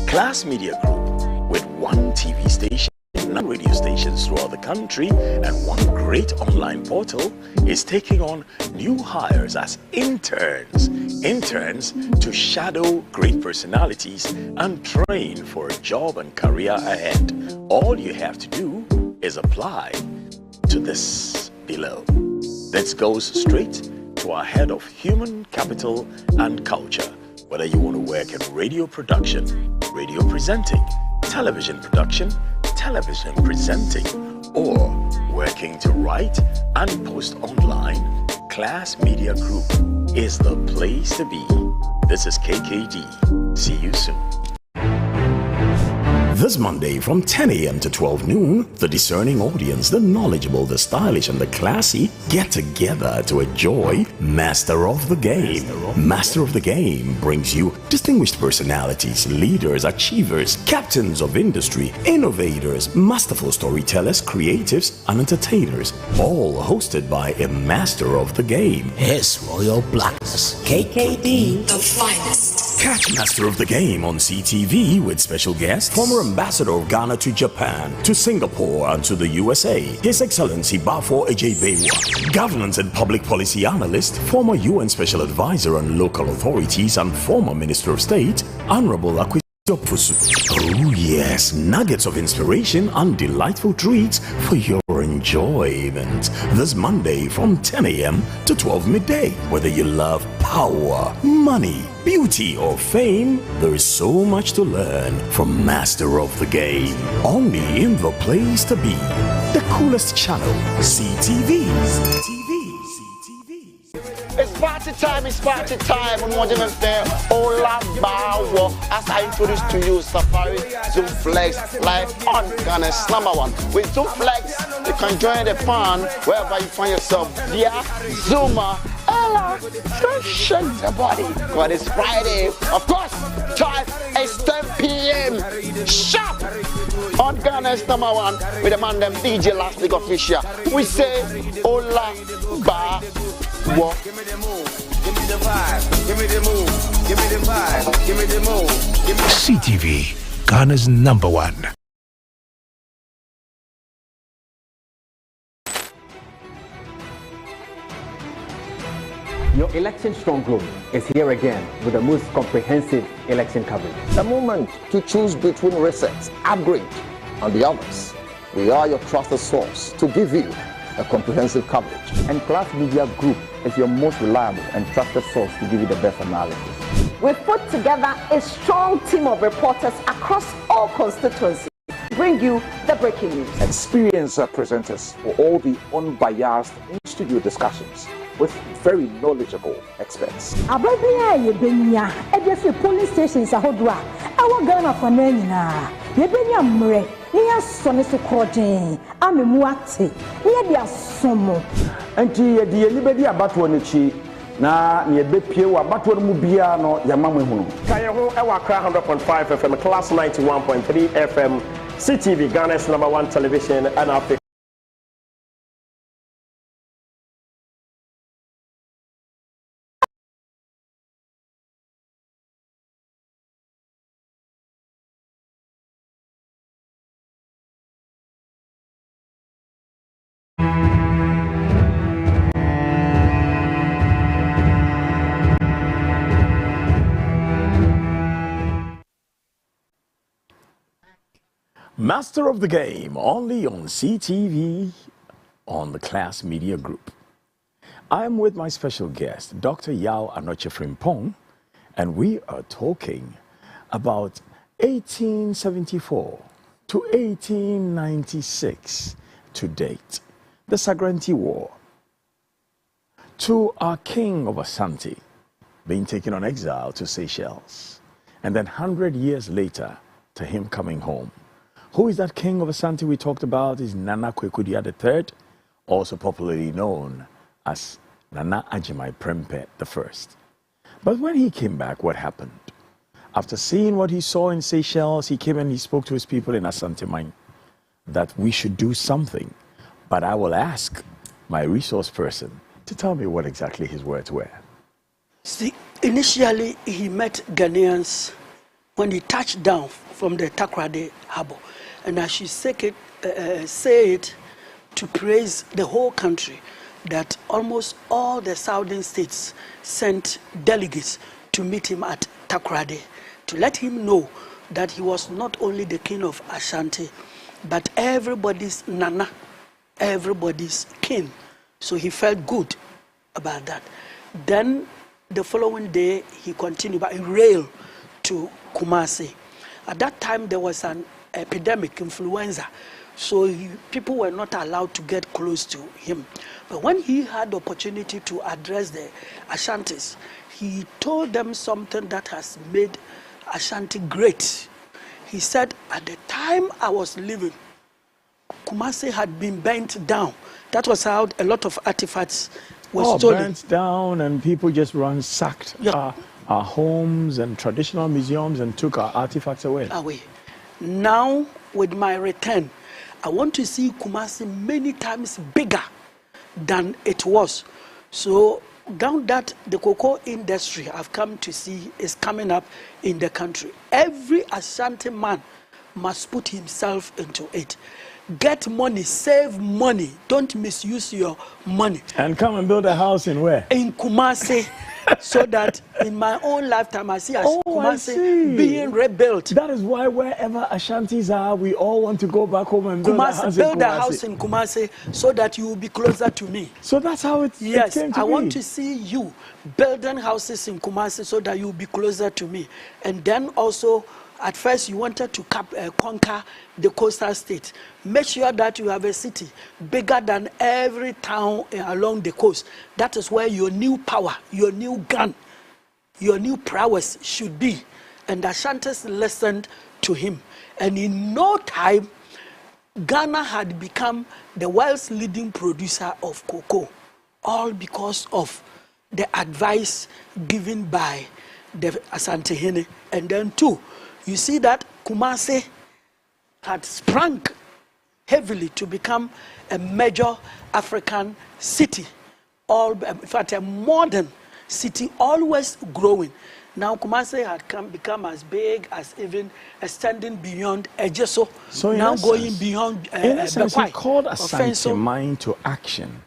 Class Media Group, with one TV station, 9 radio stations throughout the country, and one great online portal, is taking on new hires as interns. Interns to shadow great personalities and train for a job and career ahead. All you have to do is apply to this below. Let's go straight to our head of human capital and culture. Whether you want to work in radio production, radio presenting, television production, television presenting, or working to write and post online, Class Media Group is the place to be. This is KKD. See you soon. This Monday from 10 a.m. to 12 noon, the discerning audience, the knowledgeable, the stylish, and the classy get together to enjoy Master of the Game. Master of the Game brings you distinguished personalities, leaders, achievers, captains of industry, innovators, masterful storytellers, creatives, and entertainers, all hosted by a Master of the Game. His Royal Blackness, KKD, the finest. Catch Master of the Game on CTV with special guest, former Ambassador of Ghana to Japan, to Singapore, and to the USA, His Excellency Bafo Ejebewa, Governance and Public Policy Analyst, former UN Special Advisor on Local Authorities, and former Minister of State, Honorable Akwesi. Oh yes, nuggets of inspiration and delightful treats for your enjoyment. This Monday from 10 a.m. to 12 midday. Whether you love power, money, beauty, or fame, there is so much to learn from Master of the Game. Only in the place to be. The coolest channel, CTV. It's party time. On watching us there, Ola Bawo. As I introduce to you, Safari Zoom Flex live on Ghana's #1. With Zoom Flex, you can join the fun wherever you find yourself via Zoomer. Ella, don't shake the body. But it's Friday. Of course, time is 10 p.m. sharp on Ghana's #1 with the man them DJ Last Week Official. We say Ola Bawo. Give me the move, give me the vibe, give me the move, give me the vibe, give me the move, give me CTV, Ghana's #1. Your election stronghold is here again with the most comprehensive election coverage. The moment to choose between Reset, Upgrade, and the others, we are your trusted source to give you a comprehensive coverage. And Class Media Group is your most reliable and trusted source to give you the best analysis. We've put together a strong team of reporters across all constituencies to bring you the breaking news. Experienced presenters for all the unbiased in-studio discussions with very knowledgeable experts. Ababia yebenya edefi police stations ahodwa ewo Ghana for na yebenya mre ni asone so krojen amemu ate ni de asomo Enti yedi enibedi abato n'echi na ne ebepie wa abato mu bia no yamamwe hunu. Kaye ho ewa Accra 100.5 FM, Class 91.3 FM, CTV, Ghana's #1 television, and Africa. Master of the Game, only on CTV, on the Class Media Group. I am with my special guest, Dr. Yao Anoche Frimpong, and we are talking about 1874 to 1896 to date, the Sagranti War, to our king of Asante being taken on exile to Seychelles, and then 100 years later to him coming home. Who is that king of Asante we talked about? Is Nana Kwekudia III, also popularly known as Nana Ajimai Prempeh I. But when he came back, what happened? After seeing what he saw in Seychelles, he came and he spoke to his people in Asante Mine that we should do something. But I will ask my resource person to tell me what exactly his words were. See, initially he met Ghanaians when he touched down from the Takoradi harbor. And I should say it to praise the whole country that almost all the southern states sent delegates to meet him at Takoradi to let him know that he was not only the king of Ashanti, but everybody's Nana, everybody's king. So he felt good about that. Then the following day, he continued by rail to Kumasi. At that time, there was an epidemic, influenza, so people were not allowed to get close to him. But when he had the opportunity to address the Ashantis, he told them something that has made Ashanti great. He said, at the time I was living, Kumasi had been burnt down. That was how a lot of artifacts were stolen. Burnt down, and people just ransacked our homes and traditional museums and took our artifacts away. Now, with my return, I want to see Kumasi many times bigger than it was. So now that the cocoa industry I've come to see is coming up in the country, every Ashanti man must put himself into it. Get money, save money, don't misuse your money. And come and build a house in where? In Kumasi. So that in my own lifetime, I see Kumasi being rebuilt. That is why wherever Ashantis are, we all want to go back home and build a house in Kumasi. Build a house in Kumasi so that you will be closer to me. So that's how it came to be. I want to see you building houses in Kumasi so that you will be closer to me. And then also, at first you wanted to conquer the coastal state. Make sure that you have a city bigger than every town along the coast. That is where your new power, your new gun, your new prowess should be. And Ashantis listened to him. And in no time, Ghana had become the world's leading producer of cocoa, all because of the advice given by the Asantehene. And then two, you see that Kumasi had sprung heavily to become a major African city, in fact a modern city, always growing. Now Kumasi had become as big as even extending beyond Ejeso, so now going beyond in essence, he called Asante mind to action,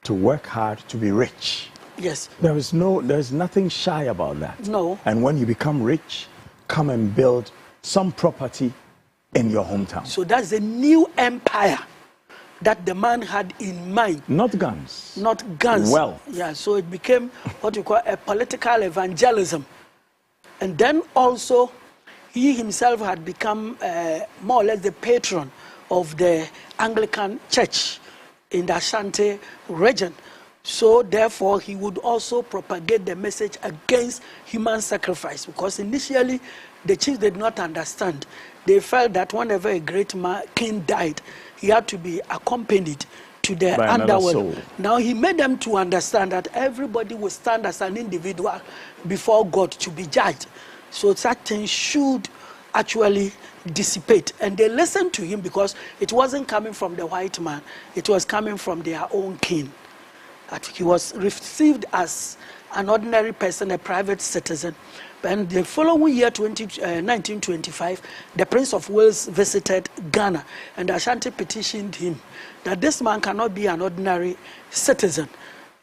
to work hard, to be rich. Yes. There's nothing shy about that. No. And when you become rich, come and build some property in your hometown. So that's a new empire that the man had in mind. Not guns. Not guns. Wealth. Yeah, so it became what you call a political evangelism. And then also, he himself had become more or less the patron of the Anglican Church in the Ashanti region. So therefore, he would also propagate the message against human sacrifice, because initially the chiefs did not understand. They felt that whenever a great king died, he had to be accompanied to the underworld. Now he made them to understand that everybody will stand as an individual before God to be judged. So such things should actually dissipate. And they listened to him because it wasn't coming from the white man, it was coming from their own king. That he was received as an ordinary person, a private citizen. And the following year, 1925, the Prince of Wales visited Ghana, and Ashanti petitioned him that this man cannot be an ordinary citizen.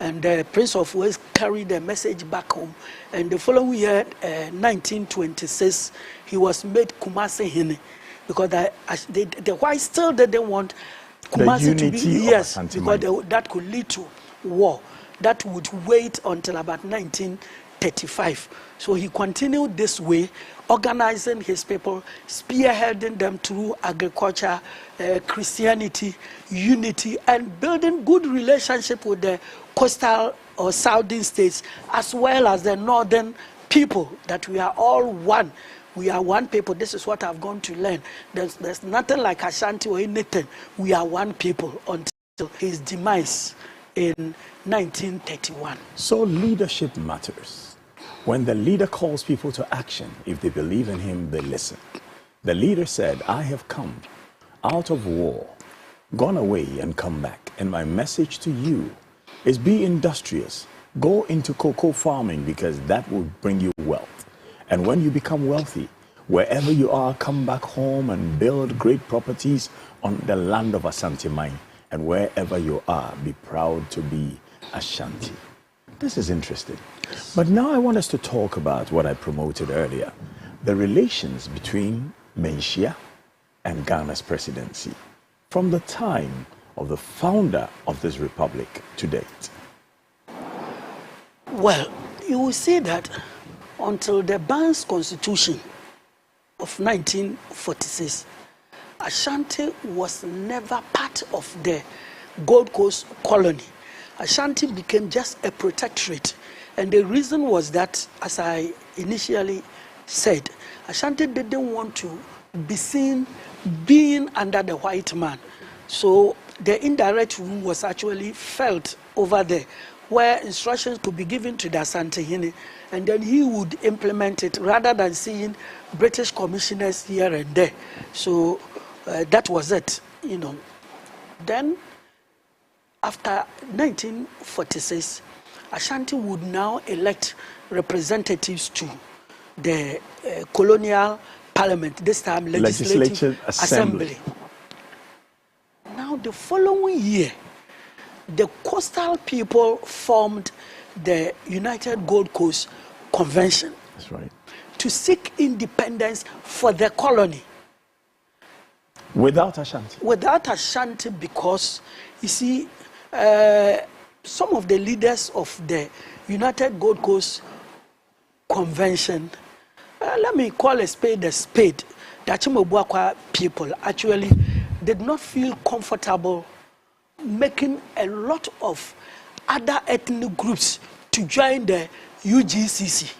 And the Prince of Wales carried the message back home. And the following year, 1926, he was made Kumasi Hene, because the whites still didn't want Kumasi to be, yes, because that could lead to war. That would wait until about 1935. So he continued this way, organizing his people, spearheading them through agriculture, Christianity, unity, and building good relationship with the coastal or southern states, as well as the northern people, that we are all one. We are one people. This is what I've gone to learn. There's nothing like Ashanti or anything. We are one people until his demise in 1931. So leadership matters. When the leader calls people to action, if they believe in him, they listen. The leader said, I have come out of war, gone away and come back. And my message to you is be industrious. Go into cocoa farming, because that will bring you wealth. And when you become wealthy, wherever you are, come back home and build great properties on the land of Ashanti mine. And wherever you are, be proud to be Ashanti. This is interesting. But now I want us to talk about what I promoted earlier, the relations between Menchia and Ghana's presidency from the time of the founder of this republic to date. Well, you will see that until the Barnes Constitution of 1946, Ashanti was never part of the Gold Coast colony. Ashanti became just a protectorate. And the reason was that, as I initially said, Ashanti didn't want to be seen being under the white man. So the indirect rule was actually felt over there, where instructions could be given to the Asante Hene, and then he would implement it rather than seeing British commissioners here and there. So that was it, you know. Then, after 1946, Ashanti would now elect representatives to the colonial parliament, this time legislative assembly. Now, the following year, the coastal people formed the United Gold Coast Convention. That's right. To seek independence for the colony. Without Ashanti? Without Ashanti, because, you see, some of the leaders of the United Gold Coast Convention, let me call a spade, the Achimogbuakwa people actually did not feel comfortable making a lot of other ethnic groups to join the UGCC.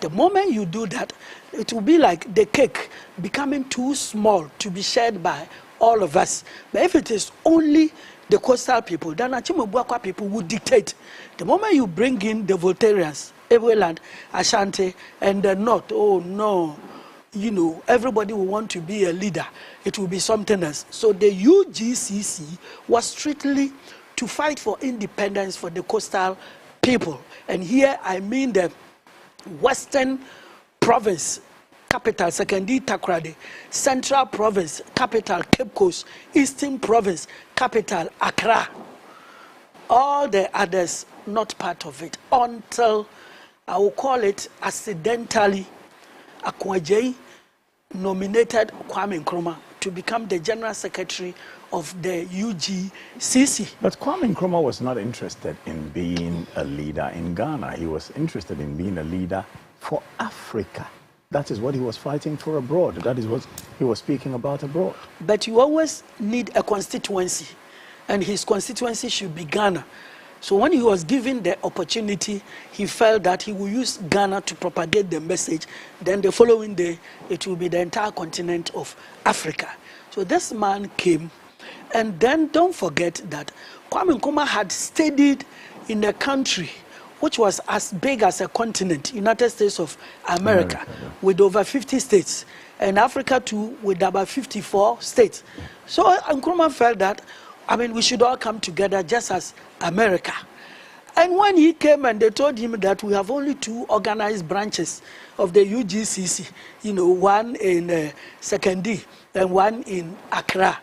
The moment you do that, it will be like the cake becoming too small to be shared by all of us. But if it is only the coastal people, then Achimogbuakwa people would dictate. The moment you bring in the Voltarians, Eweland, Ashanti, and the North, oh no, you know, everybody will want to be a leader. It will be something else. So the UGCC was strictly to fight for independence for the coastal people. And here I mean the Western Province, capital Sekondi Takoradi, Central Province, capital Cape Coast, Eastern Province, capital Accra. All the others not part of it until, I will call it accidentally, Akwajei nominated Kwame Nkrumah to become the General Secretary of the UGCC. But Kwame Nkrumah was not interested in being a leader in Ghana. He was interested in being a leader for Africa. That is what he was fighting for abroad. That is what he was speaking about abroad. But you always need a constituency, and his constituency should be Ghana. So when he was given the opportunity, he felt that he would use Ghana to propagate the message. Then the following day, it will be the entire continent of Africa. So this man came, and then don't forget that Kwame Nkrumah had studied in a country which was as big as a continent, United States of America, with over 50 states, and Africa too, with about 54 states. So Nkrumah felt that, I mean, we should all come together just as America. And when he came and they told him that we have only 2 organized branches of the UGCC, you know, one in Sekandi and one in Accra,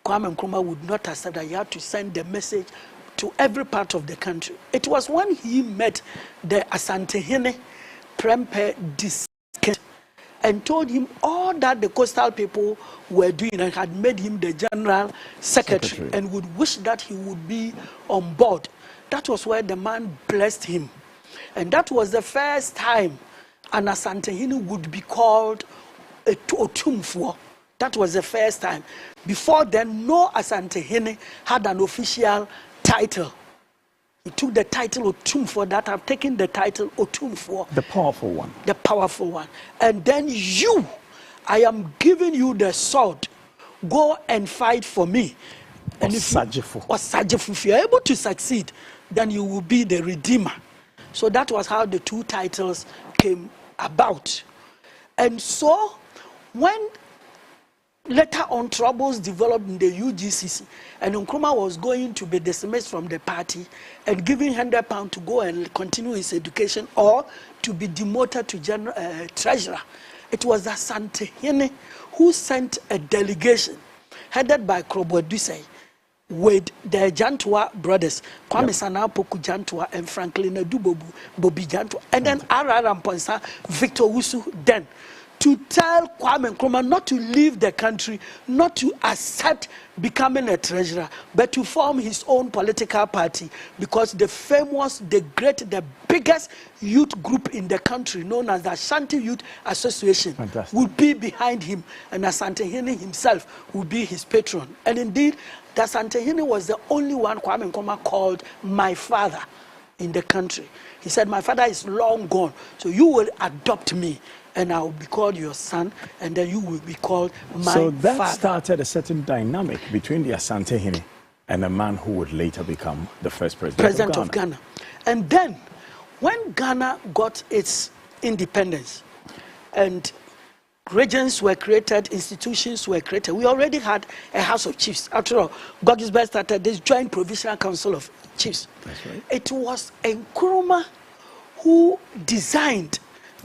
Kwame Nkrumah would not accept that. He had to send the message to every part of the country. It was when he met the Asantehene Prempeh Diskent and told him all that the coastal people were doing and had made him the General Secretary and would wish that he would be on board. That was where the man blessed him. And that was the first time an Asantehene would be called a Otumfuo. That was the first time. Before then, no Asantehene had an official title. He took the title Otumfuo. That I've taken the title Otumfuo. The powerful one. The powerful one. And then you, I am giving you the sword. Go and fight for me. And if you're able to succeed, then you will be the redeemer. So that was how the 2 titles came about. And so when later on troubles developed in the UGCC, and Nkrumah was going to be dismissed from the party and giving £100 to go and continue his education or to be demoted to treasurer, it was Asantehene who sent a delegation headed by Krobwe Dusey with the Jantua brothers, Kwame Sanapoku Jantua and Franklin Adubobu, Bobby Jantua, and then R.R. Ramponsa, Victor Wusu, then to tell Kwame Nkrumah not to leave the country, not to accept becoming a treasurer, but to form his own political party, because the famous, the great, the biggest youth group in the country, known as the Ashanti Youth Association, would be behind him, and Asantehene himself would be his patron. And indeed, the Asantehene was the only one Kwame Nkrumah called my father in the country. He said, my father is long gone, so you will adopt me, and I will be called your son, and then you will be called my father. So that started a certain dynamic between the Asantehene and a man who would later become the first president of Ghana. And then, when Ghana got its independence, and regions were created, institutions were created, we already had a House of Chiefs. After all, Gogisberg started this Joint Provincial Council of Chiefs. That's right. It was Nkrumah who designed,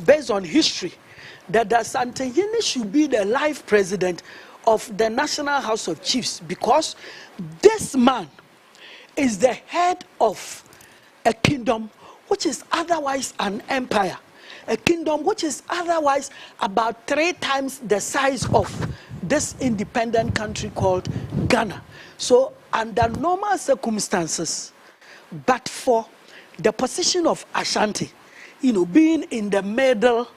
based on history, that the Asantehene should be the life president of the National House of Chiefs, because this man is the head of a kingdom which is otherwise an empire, a kingdom which is otherwise about 3 times the size of this independent country called Ghana. So under normal circumstances, but for the position of Ashanti, you know, being in the middle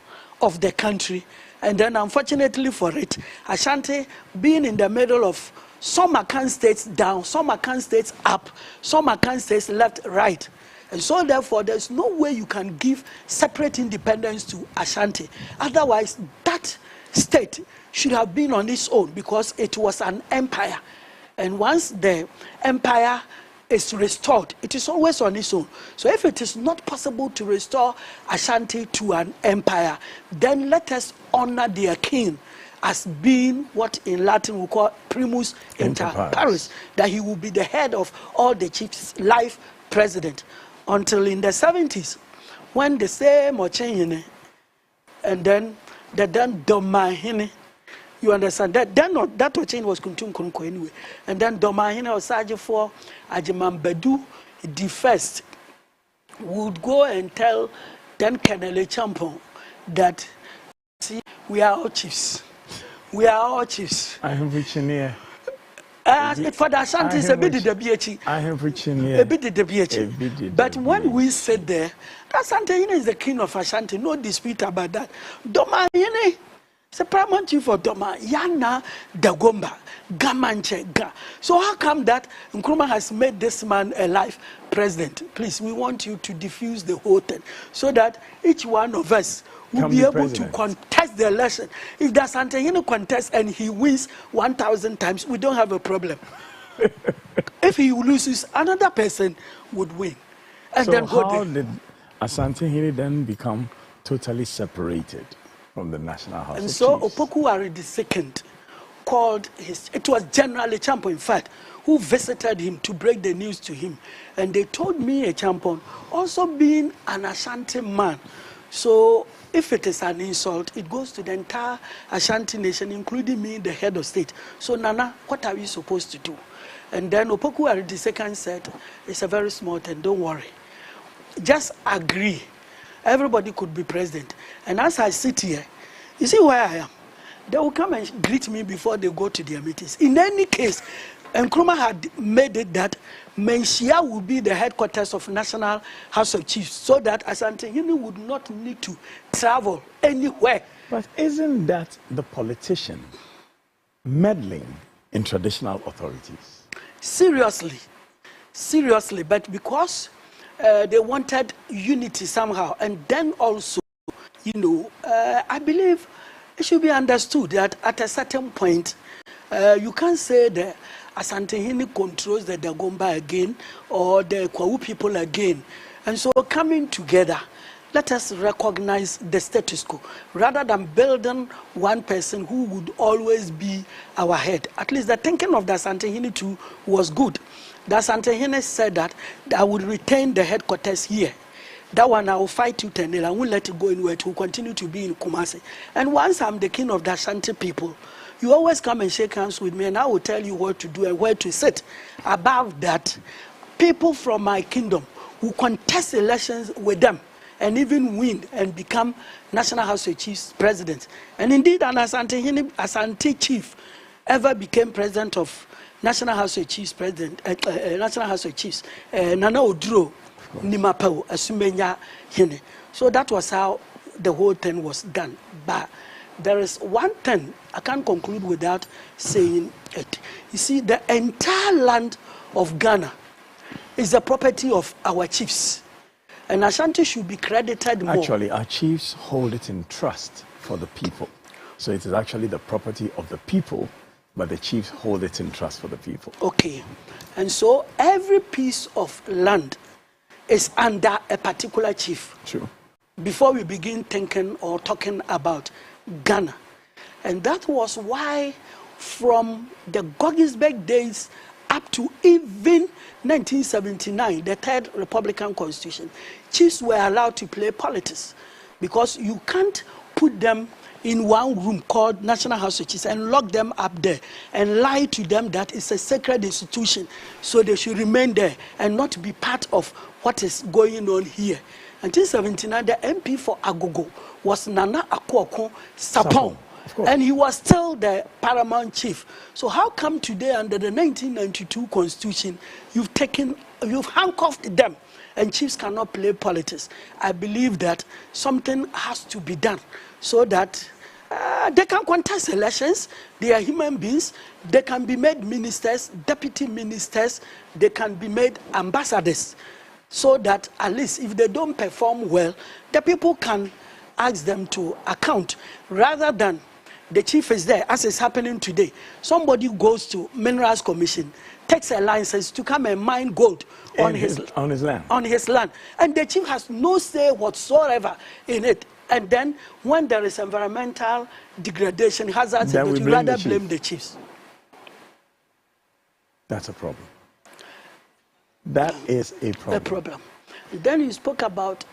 of the country, and then unfortunately for it, Ashanti being in the middle of some Akan states down, some Akan states up, some Akan states left, right. And so therefore, there's no way you can give separate independence to Ashanti. Otherwise, that state should have been on its own, because it was an empire. And once the empire is restored, it is always on its own. So if it is not possible to restore Ashanti to an empire, then let us honor their king as being what in Latin we call primus inter pares, that he will be the head of all the chiefs, life president, until in the 70s, when the same Ochehene and then the then Domahene, you understand that then not that Ochehene was Kuntum Kunko anyway, and then Domahene was Sergeant for Ajimambedu the first would go and tell then Colonel Champon that, see, we are all chiefs. We are all chiefs. I am reaching here. For the Ashantis, a bit the BH. I am reaching here. A bit the BH. But when we sit there, that Asante is the king of Ashanti. No dispute about that. Doma Yene. It's a paramount chief for Doma, Yana Dagomba, Gamanche Ga. So how come that Nkrumah has made this man a life president? Please, we want you to diffuse the whole thing so that each one of us will be able to contest the election. If the Asante contest and he wins 1,000 times, we don't have a problem. If he loses, another person would win. And so then how did Asante then become totally separated from the National House and of so Chiefs? Opoku II called it was General Echampo, in fact, who visited him to break the news to him. And they told me Echampo, also being an Ashanti man, so if it is an insult, it goes to the entire Ashanti nation, including me, the head of state. So Nana, what are we supposed to do? And then Opoku II said, it's a very small thing, don't worry. Just agree. Everybody could be president. And as I sit here, you see where I am? They will come and greet me before they go to their meetings. In any case, Nkrumah had made it that Menchia will be the headquarters of National House of Chiefs so that Asante would not need to travel anywhere. But isn't that the politician meddling in traditional authorities? Seriously, but because they wanted unity somehow, and then also, I believe it should be understood that at a certain point, you can't say that Asante controls the Dagomba again or the Kwawu people again. And so coming together, let us recognize the status quo rather than building one person who would always be our head. At least the thinking of the Asante too was good. The Asante said that I would retain the headquarters here. That one I will fight you, and I won't let it go anywhere. It will continue to be in Kumasi. And once I'm the king of the Ashanti people, you always come and shake hands with me, and I will tell you what to do and where to sit. Above that, people from my kingdom will contest elections with them and even win and become National House of Chiefs president. And indeed, an Asante chief ever became president of National House of Chiefs president, National House of Chiefs, Nana Oduro Nimapau Asumenya Hine. So that was how the whole thing was done. But there is one thing I can't conclude without saying it. You see, the entire land of Ghana is the property of our chiefs. And Ashanti should be credited more. Actually, our chiefs hold it in trust for the people. So it is actually the property of the people, but the chiefs hold it in trust for the people. Okay. And so every piece of land is under a particular chief. True. Before we begin thinking or talking about Ghana. And that was why from the Goggisberg days up to even 1979, the third Republican Constitution, chiefs were allowed to play politics because you can't put them in one room called National House of Chiefs and lock them up there and lie to them that it's a sacred institution, so they should remain there and not be part of what is going on here. Until 1979, the MP for Agogo was Nana Akwaku Sapong. And he was still the paramount chief. So how come today under the 1992 Constitution, you've handcuffed them and chiefs cannot play politics? I believe that something has to be done so that they can contest elections. They are human beings. They can be made ministers, deputy ministers. They can be made ambassadors, so that at least if they don't perform well, the people can ask them to account, rather than the chief is there, as is happening today. Somebody goes to Minerals Commission, takes a license to come and mine gold on his land. And the chief has no say whatsoever in it. And then when there is environmental degradation, hazards, you rather blame the chiefs. That's a problem. That is a problem. A problem. Then you spoke about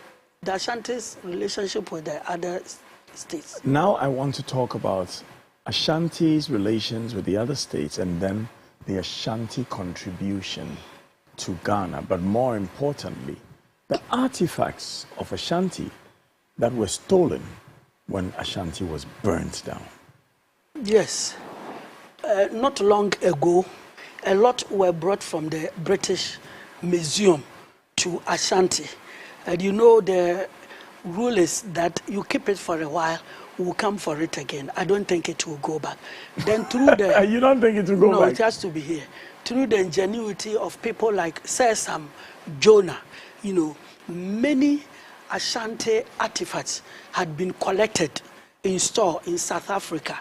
the Ashanti's relationship with the other states. Now I want to talk about Ashanti's relations with the other states and then the Ashanti contribution to Ghana. But more importantly, the artifacts of Ashanti that were stolen when Ashanti was burnt down. Yes. Not long ago, a lot were brought from the British Museum to Ashanti. And you know the rule is that you keep it for a while, we'll come for it again. I don't think it will go back. Then through the... You don't think it will go back? No, back? it has to be here. Through the ingenuity of people like Sir Sam Jonah, you know, many Ashanti artifacts had been collected in store in South Africa.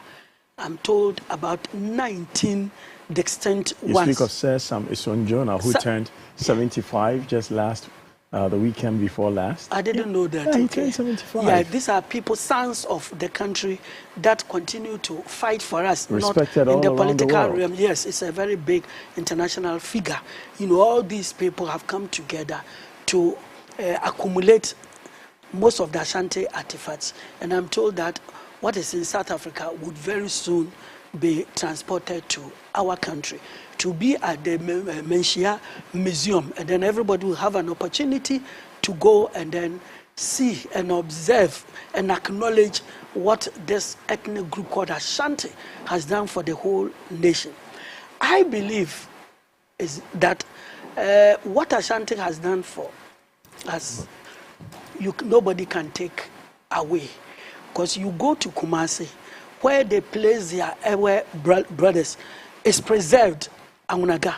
I'm told about 19 distinct ones. You speak of Sir Sam Jonah, who turned 75 just the weekend before last. I didn't know that. Yeah, he turned 75. Yeah, these are people, sons of the country that continue to fight for us. Respected not in the all political around the world. realm. Yes, it's a very big international figure. You know, all these people have come together to accumulate most of the Ashanti artifacts. And I'm told that what is in South Africa would very soon be transported to our country to be at the Menchia Museum, and then everybody will have an opportunity to go and then see and observe and acknowledge what this ethnic group called Ashanti has done for the whole nation. I believe is that what Ashanti has done for us, nobody can take away. Because you go to Kumasi, where they place their Ewe brothers, is preserved, Amunaga.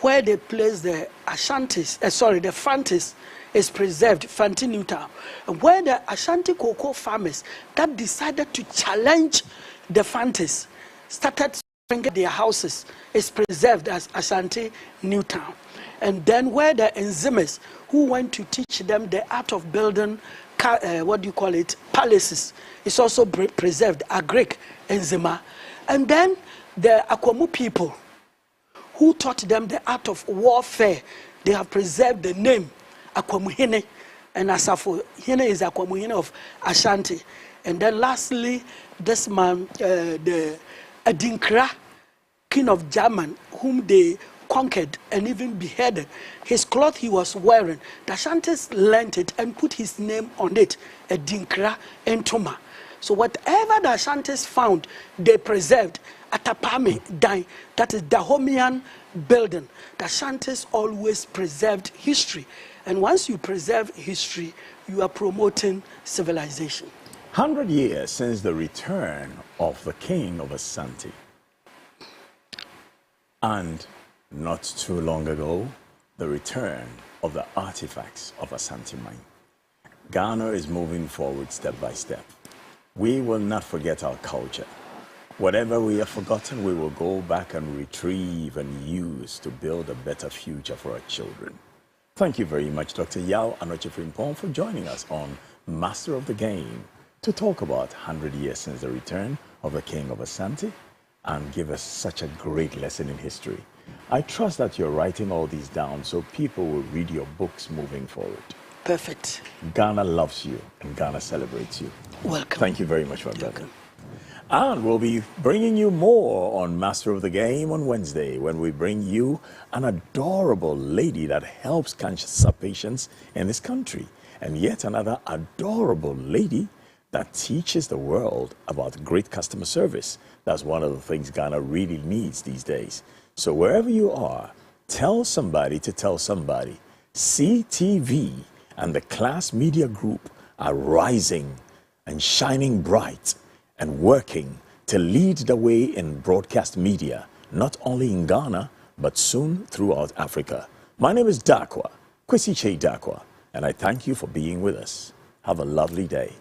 Where they place the Ashantis, the Fantis, is preserved, Fanti Newtown. And where the Ashanti cocoa farmers that decided to challenge the Fantis, started bringing their houses, is preserved as Ashanti Newtown. And then where the Enzimes, who went to teach them the art of building palaces, is also preserved, a Greek Enzima. And then the Akwamu people, who taught them the art of warfare, they have preserved the name Akwamuhene, and Asafo Hene is Akwamuhene of Ashanti. And then lastly, this man, the Adinkra, king of German, whom they conquered and even beheaded, his cloth he was wearing, the Ashantis learned it and put his name on it, Adinkra Entoma. So whatever the Ashantis found, they preserved. Atapame Dine, that is Dahomian building. The Ashantis always preserved history. And once you preserve history, you are promoting civilization. 100 years since the return of the king of Ashanti. And not too long ago, the return of the artifacts of Ashanti mine. Ghana is moving forward step by step. We will not forget our culture. Whatever we have forgotten, we will go back and retrieve and use to build a better future for our children. Thank you very much, Dr. Yao Anochifrimpong, for joining us on Master of the Game to talk about 100 years since the return of the King of Ashanti and give us such a great lesson in history. I trust that you're writing all these down so people will read your books moving forward. Perfect. Ghana loves you and Ghana celebrates you. Welcome. Thank you very much, my brother. And we'll be bringing you more on Master of the Game on Wednesday when we bring you an adorable lady that helps cancer patients in this country. And yet another adorable lady that teaches the world about great customer service. That's one of the things Ghana really needs these days. So wherever you are, tell somebody to tell somebody. CTV and the Class Media Group are rising and shining bright and working to lead the way in broadcast media, not only in Ghana, but soon throughout Africa. My name is Dakwa, Kwesi Che Dakwa, and I thank you for being with us. Have a lovely day.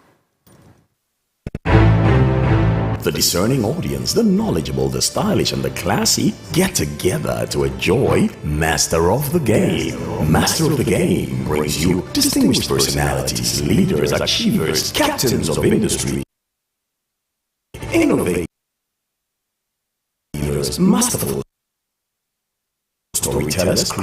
The discerning audience, the knowledgeable, the stylish, and the classy get together to enjoy Master of the Game. Master of the Game brings you distinguished personalities, leaders, achievers, captains of industry, innovators, masterful storytellers,